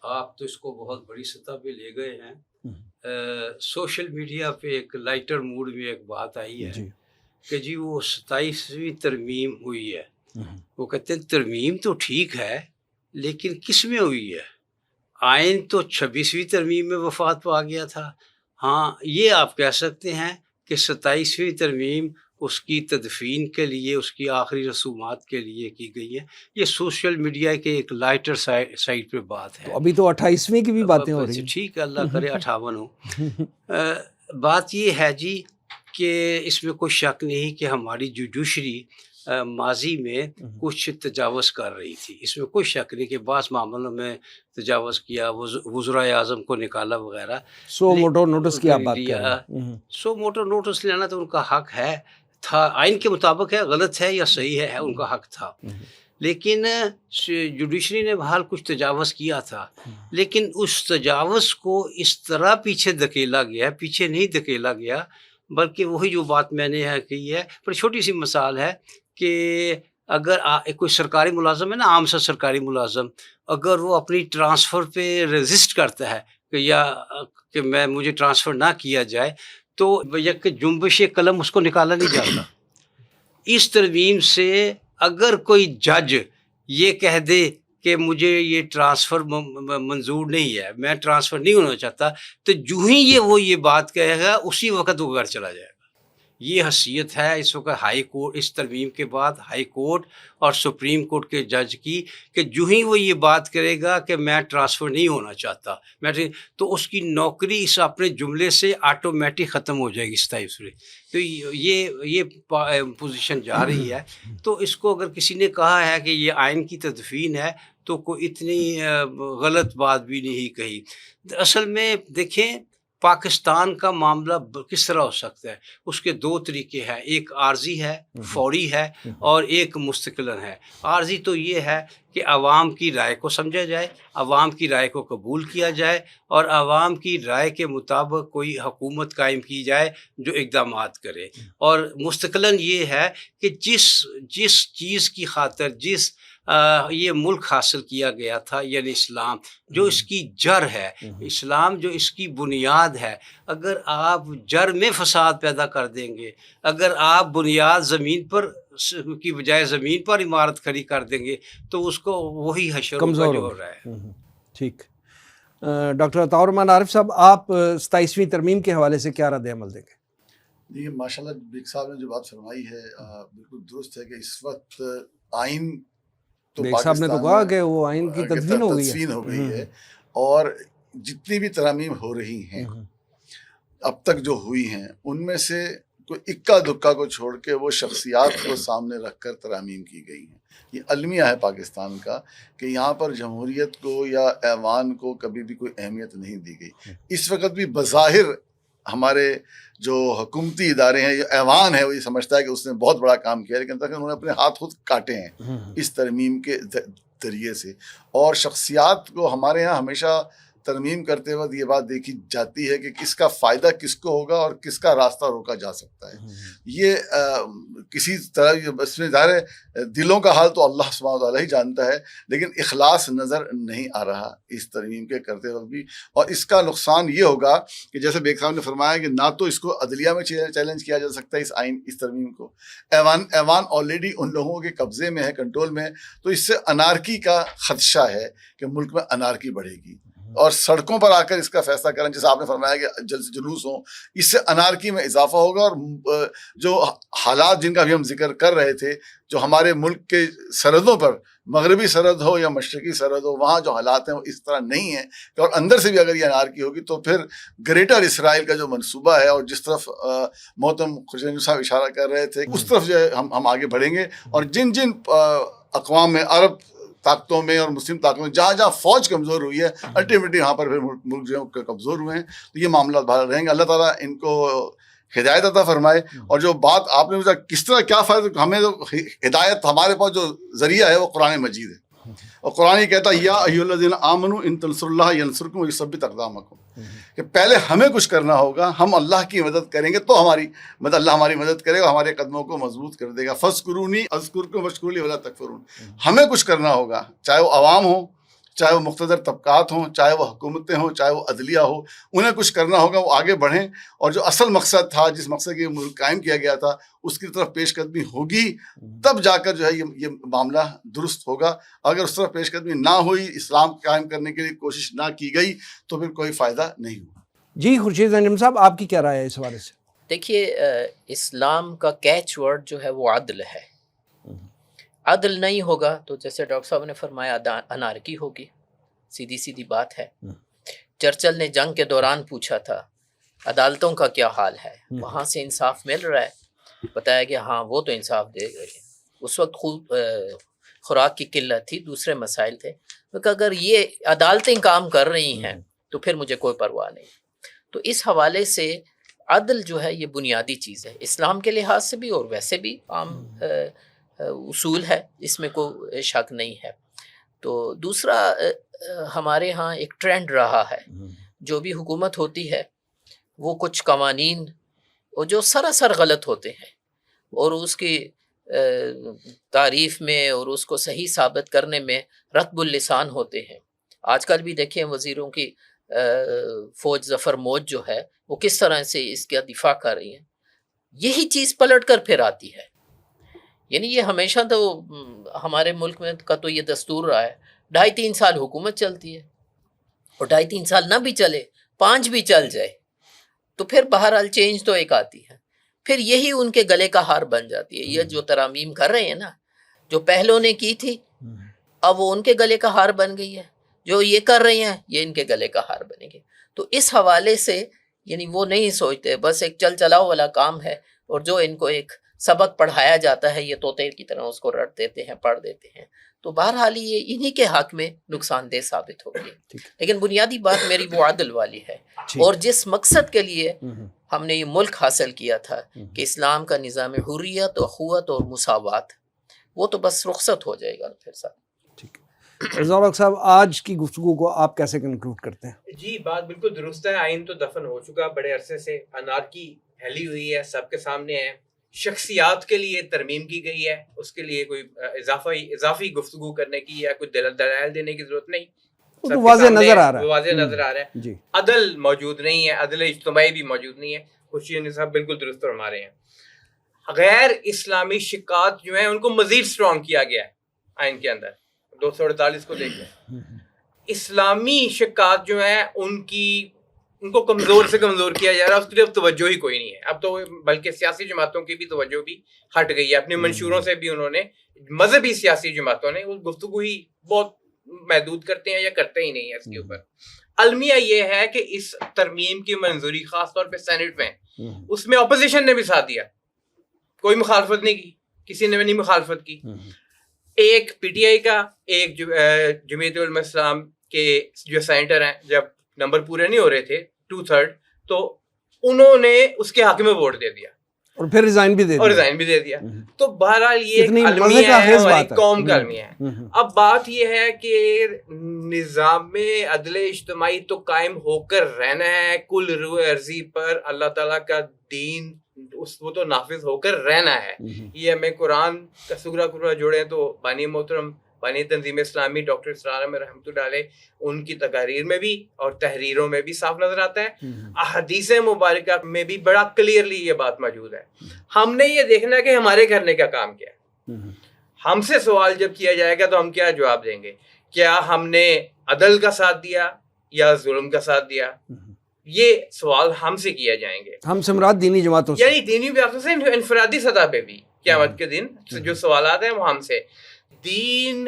آپ تو اس کو بہت بڑی سطح پہ لے گئے ہیں. سوشل میڈیا پہ ایک لائٹر موڈ میں ایک بات آئی ہے کہ جی وہ 27ویں ترمیم ہوئی ہے. وہ کہتے ہیں ترمیم تو ٹھیک ہے لیکن کس میں ہوئی ہے؟ آئین تو 26ویں ترمیم میں وفات پا گیا تھا. ہاں یہ آپ کہہ سکتے ہیں کہ 27ویں ترمیم اس کی تدفین کے لیے، اس کی آخری رسومات کے لیے کی گئی ہے. یہ سوشل میڈیا کے ایک لائٹر سائڈ پہ بات ہے. تو ابھی تو 28ویں کی بھی باتیں ہو رہی ہیں. ٹھیک ہے، اللہ کرے 58 ہو. بات یہ ہے جی کہ اس میں کوئی شک نہیں کہ ہماری جوڈیشری ماضی میں کچھ تجاوز کر رہی تھی. اس میں کوئی شک نہیں کہ بعض معاملوں میں تجاوز کیا، وزرائے اعظم کو نکالا وغیرہ. 100 موٹر نوٹس کی آپ بات کر رہے ہیں. 100 موٹر نوٹس لینا تو ان کا حق ہے، تھا، آئین کے مطابق ہے. غلط ہے یا صحیح ہے ان کا حق تھا. لیکن جوڈیشری نے بہرحال کچھ تجاوز کیا تھا، لیکن اس تجاوز کو اس طرح پیچھے دھکیلا گیا، پیچھے نہیں دھکیلا گیا، بلکہ وہی جو بات میں نے کی ہے. پر چھوٹی سی مثال ہے کہ اگر کوئی سرکاری ملازم ہے نا، عام سا سرکاری ملازم، اگر وہ اپنی ٹرانسفر پہ ریزسٹ کرتا ہے کہ یا کہ مجھے ٹرانسفر نہ کیا جائے، تو یک جنبش قلم اس کو نکالا نہیں جاتا. اس ترمیم سے اگر کوئی جج یہ کہہ دے کہ مجھے یہ ٹرانسفر منظور نہیں ہے، میں ٹرانسفر نہیں ہونا چاہتا، تو جو ہی وہ یہ بات کہے گا اسی وقت وہ گھر چلا جائے گا. یہ حیثیت ہے اس وقت ہائی کورٹ، اس ترمیم کے بعد ہائی کورٹ اور سپریم کورٹ کے جج کی، کہ جو ہی وہ یہ بات کرے گا کہ میں ٹرانسفر نہیں ہونا چاہتا، تو اس کی نوکری اس اپنے جملے سے آٹومیٹک ختم ہو جائے گی 27 سے. تو یہ پوزیشن جا رہی ہے. تو اس کو اگر کسی نے کہا ہے کہ یہ آئین کی تدفین ہے تو کوئی اتنی غلط بات بھی نہیں کہی. اصل میں دیکھیں پاکستان کا معاملہ کس طرح ہو سکتا ہے، اس کے 2 طریقے ہیں. ایک عارضی ہے، فوری ہے، اور ایک مستقلاً ہے. عارضی تو یہ ہے کہ عوام کی رائے کو سمجھا جائے، عوام کی رائے کو قبول کیا جائے، اور عوام کی رائے کے مطابق کوئی حکومت قائم کی جائے جو اقدامات کرے. اور مستقلاً یہ ہے کہ جس چیز کی خاطر یہ ملک حاصل کیا گیا تھا، یعنی اسلام جو اس کی جڑ ہے، اسلام جو اس کی بنیاد ہے، اگر آپ جڑ میں فساد پیدا کر دیں گے، اگر آپ بنیاد زمین پر کی بجائے زمین پر عمارت کھڑی کر دیں گے، تو اس کو وہی حشر کمزور ہو رہا ہے. ٹھیک. ڈاکٹر عطاء الرحمن عارف صاحب، آپ 27ویں ترمیم کے حوالے سے کیا رد عمل دیں گے؟ جی ماشاء اللہ بیگ صاحب نے جو بات فرمائی ہے بالکل درست ہے کہ اس وقت آئین بیگ صاحب نے تو کہا کہ وہ آئین کی تدفین ہو گئی ہے، اور جتنی بھی ترامیم ہو رہی ہیں اب تک جو ہوئی ہیں ان میں سے کوئی اکا دکا کو چھوڑ کے وہ شخصیات کو سامنے رکھ کر ترامیم کی گئی ہیں. یہ المیہ ہے پاکستان کا کہ یہاں پر جمہوریت کو یا ایوان کو کبھی بھی کوئی اہمیت نہیں دی گئی. اس وقت بھی بظاہر ہمارے جو حکومتی ادارے ہیں، یہ ایوان ہے، وہ یہ سمجھتا ہے کہ اس نے بہت بڑا کام کیا، لیکن انہوں نے اپنے ہاتھ خود کاٹے ہیں اس ترمیم کے ذریعے سے. اور شخصیات کو ہمارے ہاں ہمیشہ ترمیم کرتے وقت یہ بات دیکھی جاتی ہے کہ کس کا فائدہ کس کو ہوگا اور کس کا راستہ روکا جا سکتا ہے. یہ کسی طرح اس میں ظاہر ہے دلوں کا حال تو اللہ سبحانہ وتعالیٰ ہی جانتا ہے، لیکن اخلاص نظر نہیں آ رہا اس ترمیم کے کرتے وقت بھی. اور اس کا نقصان یہ ہوگا کہ جیسے بیگ صاحب نے فرمایا کہ نہ تو اس کو عدلیہ میں چیلنج کیا جا سکتا ہے اس ترمیم کو، ایوان آلریڈی ان لوگوں کے قبضے میں ہے، کنٹرول میں ہے، تو اس سے انارکی کا خدشہ ہے کہ ملک میں انارکی بڑھے گی اور سڑکوں پر آ کر اس کا فیصلہ کریں، جیسے آپ نے فرمایا کہ جلوس ہوں، اس سے انارکی میں اضافہ ہوگا. اور جو حالات جن کا بھی ہم ذکر کر رہے تھے، جو ہمارے ملک کے سرحدوں پر، مغربی سرحد ہو یا مشرقی سرحد ہو، وہاں جو حالات ہیں وہ اس طرح نہیں ہیں. اور اندر سے بھی اگر یہ انارکی ہوگی تو پھر گریٹر اسرائیل کا جو منصوبہ ہے، اور جس طرف محترم خورشید صاحب اشارہ کر رہے تھے، اس طرف جو ہے ہم آگے بڑھیں گے. اور جن اقوام میں، عرب طاقتوں میں اور مسلم طاقتوں میں جہاں فوج کمزور ہوئی ہے، الٹیمیٹلی وہاں پر پھر ملک جو ہے کمزور ہوئے ہیں. تو یہ معاملات باہر رہیں گے. اللہ تعالیٰ ان کو ہدایت عطا فرمائے. اور جو بات آپ نے پوچھا کس طرح کیا فائدہ، ہمیں تو ہدایت، ہمارے پاس جو ذریعہ ہے وہ قرآن مجید ہے. اور قرآن یہ کہتا ہے یا ایھا الذین آمنوا ان تنصروا اللہ ینصرکم ویثبت اقدامکم، کہ پہلے ہمیں کچھ کرنا ہوگا، ہم اللہ کی مدد کریں گے تو اللہ ہماری مدد کرے گا، ہمارے قدموں کو مضبوط کر دے گا. فاذکرونی اذکرکم واشکروا لی ولا تکفرون. ہمیں کچھ کرنا ہوگا، چاہے وہ عوام ہو، چاہے وہ مقتدر طبقات ہوں، چاہے وہ حکومتیں ہوں، چاہے وہ عدلیہ ہو، انہیں کچھ کرنا ہوگا، وہ آگے بڑھیں، اور جو اصل مقصد تھا، جس مقصد کے ملک قائم کیا گیا تھا، اس کی طرف پیش قدمی ہوگی، تب جا کر جو ہے یہ معاملہ درست ہوگا. اگر اس طرف پیش قدمی نہ ہوئی، اسلام قائم کرنے کے لیے کوشش نہ کی گئی، تو پھر کوئی فائدہ نہیں ہوگا. جی خورشید انجم صاحب، آپ کی کیا رائے ہے اس حوالے سے؟ دیکھیے، اسلام کا کیچ ورڈ جو ہے وہ عدل ہے. عدل نہیں ہوگا تو جیسے ڈاکٹر صاحب نے فرمایا انارکی ہوگی. سیدھی سیدھی بات ہے. چرچل نے جنگ کے دوران پوچھا تھا عدالتوں کا کیا حال ہے، وہاں سے انصاف مل رہا ہے؟ بتایا کہ ہاں وہ تو انصاف دے گئے. اس وقت خوراک کی قلت تھی، دوسرے مسائل تھے. کہ اگر یہ عدالتیں کام کر رہی ہیں تو پھر مجھے کوئی پرواہ نہیں. تو اس حوالے سے عدل جو ہے یہ بنیادی چیز ہے، اسلام کے لحاظ سے بھی اور ویسے بھی عام اصول ہے، اس میں کوئی شک نہیں ہے. تو دوسرا، ہمارے ہاں ایک ٹرینڈ رہا ہے، جو بھی حکومت ہوتی ہے وہ کچھ قوانین وہ جو سراسر غلط ہوتے ہیں اور اس کی تعریف میں اور اس کو صحیح ثابت کرنے میں رطب اللسان ہوتے ہیں. آج کل بھی دیکھیں وزیروں کی فوج ظفر موج جو ہے وہ کس طرح سے اس کا دفاع کر رہی ہیں. یہی چیز پلٹ کر پھر آتی ہے. یعنی یہ ہمیشہ تو ہمارے ملک میں کا تو یہ دستور رہا ہے، 2.5-3 سال حکومت چلتی ہے، اور 2.5-3 سال نہ بھی چلے، 5 بھی چل جائے تو پھر بہرحال چینج تو ایک آتی ہے. پھر یہی ان کے گلے کا ہار بن جاتی ہے. یہ جو ترامیم کر رہے ہیں نا، جو پہلوں نے کی تھی اب وہ ان کے گلے کا ہار بن گئی ہے، جو یہ کر رہے ہیں یہ ان کے گلے کا ہار بنے گے. تو اس حوالے سے یعنی وہ نہیں سوچتے، بس ایک چل چلاؤ والا کام ہے، اور جو ان کو ایک سبق پڑھایا جاتا ہے یہ طوطے کی طرح اس کو رٹ دیتے ہیں، پڑھ دیتے ہیں. تو بہرحال یہ انہی کے حق میں نقصان دہ ثابت ہوگی. لیکن بنیادی بات میری وہ عدل والی ہے، اور جس مقصد کے لیے ہم نے یہ ملک حاصل کیا تھا کہ اسلام کا نظام حریت، اخوت اور مساوات، وہ تو بس رخصت ہو جائے گا پھر ساتھ. ذوالفقار صاحب، آج کی گفتگو کو آپ کیسے کنکلوڈ کرتے ہیں؟ جی بات بالکل درست ہے. آئین تو دفن ہو چکا بڑے عرصے سے، انارکی پھیلی ہوئی ہے، سب کے سامنے ہے. شخصیات کے لیے ترمیم کی گئی ہے، اس کے لیے کوئی اضافی گفتگو کرنے کی یا کوئی دلائل دینے کی ضرورت نہیں. تو واضح نظر آ رہا ہے، واضح نظر آ رہا ہے. جی، عدل موجود نہیں ہے، عدل اجتماعی بھی موجود نہیں ہے. خورشید صاحب بالکل درست فرما رہے ہیں. غیر اسلامی شکات جو ہیں ان کو مزید اسٹرانگ کیا گیا ہے آئین کے اندر. 248 کو دیکھیں. اسلامی شکات جو ہیں ان کو کمزور سے کمزور کیا جا رہا ہے. اس کی طرف توجہ ہی کوئی نہیں ہے اب تو، بلکہ سیاسی جماعتوں کی بھی توجہ بھی ہٹ گئی ہے. اپنے منشوروں سے بھی انہوں نے، مذہبی سیاسی جماعتوں نے، وہ گفتگو ہی بہت محدود کرتے ہیں یا کرتے ہی نہیں ہے اس کے اوپر. المیہ یہ ہے کہ اس ترمیم کی منظوری خاص طور پہ سینٹ میں، اس میں اپوزیشن نے بھی ساتھ دیا، کوئی مخالفت نہیں کی، کسی نے بھی نہیں مخالفت کی. ایک پی ٹی آئی کا، ایک جمعیت علماء اسلام کے جو سینیٹر ہیں، جب نمبر پورے نہیں ہو رہے تھے 2/3، تو انہوں نے اس کے حق میں ووٹ دے دیا اور پھر ریزائن بھی دے دیا. تو بہرحال یہ المیہ ہے، ہماری قوم کا المیہ ہے. اب بات یہ ہے کہ نظام عدل اجتماعی تو قائم ہو کر رہنا ہے، کل روح ارضی پر اللہ تعالیٰ کا دین وہ تو نافذ ہو کر رہنا ہے. یہ ہمیں قرآن کا سورہ جوڑیں تو بانی محترم، بانی تنظیم اسلامی ڈاکٹر اسرار احمد رحمۃ اللہ علیہ، ان کی تقاریر میں بھی اور تحریروں میں بھی صاف نظر آتا ہے. احادیث مبارکہ میں بھی بڑا کلیئرلی یہ بات موجود ہے. ہم نے یہ دیکھنا ہے کہ ہمارے کرنے کا کام کیا ہے. ہم سے سوال جب کیا جائے گا تو ہم کیا جواب دیں گے؟ کیا ہم نے عدل کا ساتھ دیا یا ظلم کا ساتھ دیا؟ یہ سوال ہم سے کیا جائیں گے. ہم سے مراد دینی جماعتوں سے، یعنی دینی جماعتوں سے، انفرادی سطح پہ بھی قیامت کے دن جو سوالات ہیں وہ ہم سے. دین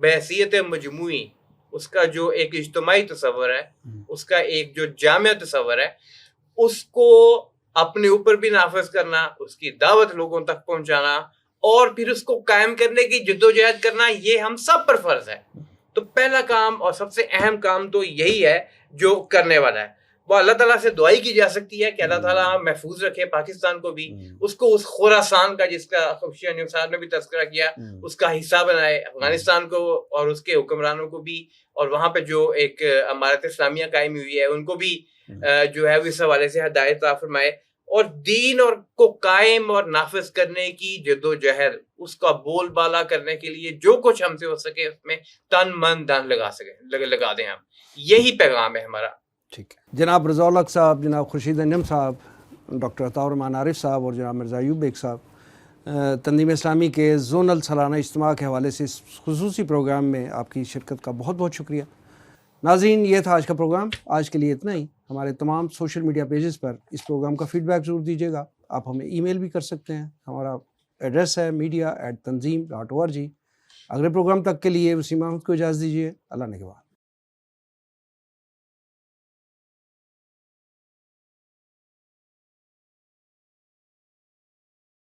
بحیثیت مجموعی، اس کا جو ایک اجتماعی تصور ہے، اس کا ایک جو جامع تصور ہے، اس کو اپنے اوپر بھی نافذ کرنا، اس کی دعوت لوگوں تک پہنچانا اور پھر اس کو قائم کرنے کی جدوجہد کرنا، یہ ہم سب پر فرض ہے. تو پہلا کام اور سب سے اہم کام تو یہی ہے جو کرنے والا ہے. وہ اللہ تعالیٰ سے دعائی کی جا سکتی ہے کہ اللہ تعالیٰ محفوظ رکھے پاکستان کو بھی، اس کو اس خراسان کا جس کا خورشید صاحب نے بھی تذکرہ کیا اس کا حصہ بنائے، افغانستان کو اور اس کے حکمرانوں کو بھی، اور وہاں پہ جو ایک امارت اسلامیہ قائم ہوئی ہے ان کو بھی جو ہے وہ اس حوالے سے ہدایت عطا فرمائے. اور دین اور کو قائم اور نافذ کرنے کی جدوجہد، اس کا بول بالا کرنے کے لیے جو کچھ ہم سے ہو سکے اس میں تن من دھن لگا دیں ہم. یہی پیغام ہے ہمارا. ٹھیک ہے. جناب رضا الحق صاحب، جناب خورشید انجم صاحب، ڈاکٹر عطاء الرحمان عارف صاحب اور جناب مرزا ایوب بیگ صاحب، تنظیم اسلامی کے زونل سالانہ اجتماع کے حوالے سے اس خصوصی پروگرام میں آپ کی شرکت کا بہت بہت شکریہ. ناظرین، یہ تھا آج کا پروگرام. آج کے لیے اتنا ہی. ہمارے تمام سوشل میڈیا پیجز پر اس پروگرام کا فیڈ بیک ضرور دیجیے گا. آپ ہمیں ای میل بھی کر سکتے ہیں. ہمارا ایڈریس ہے media@tanzeem.org. اگلے پروگرام تک کے لیے وسیم احمد کو اجازت دیجیے. اللہ نگہبان.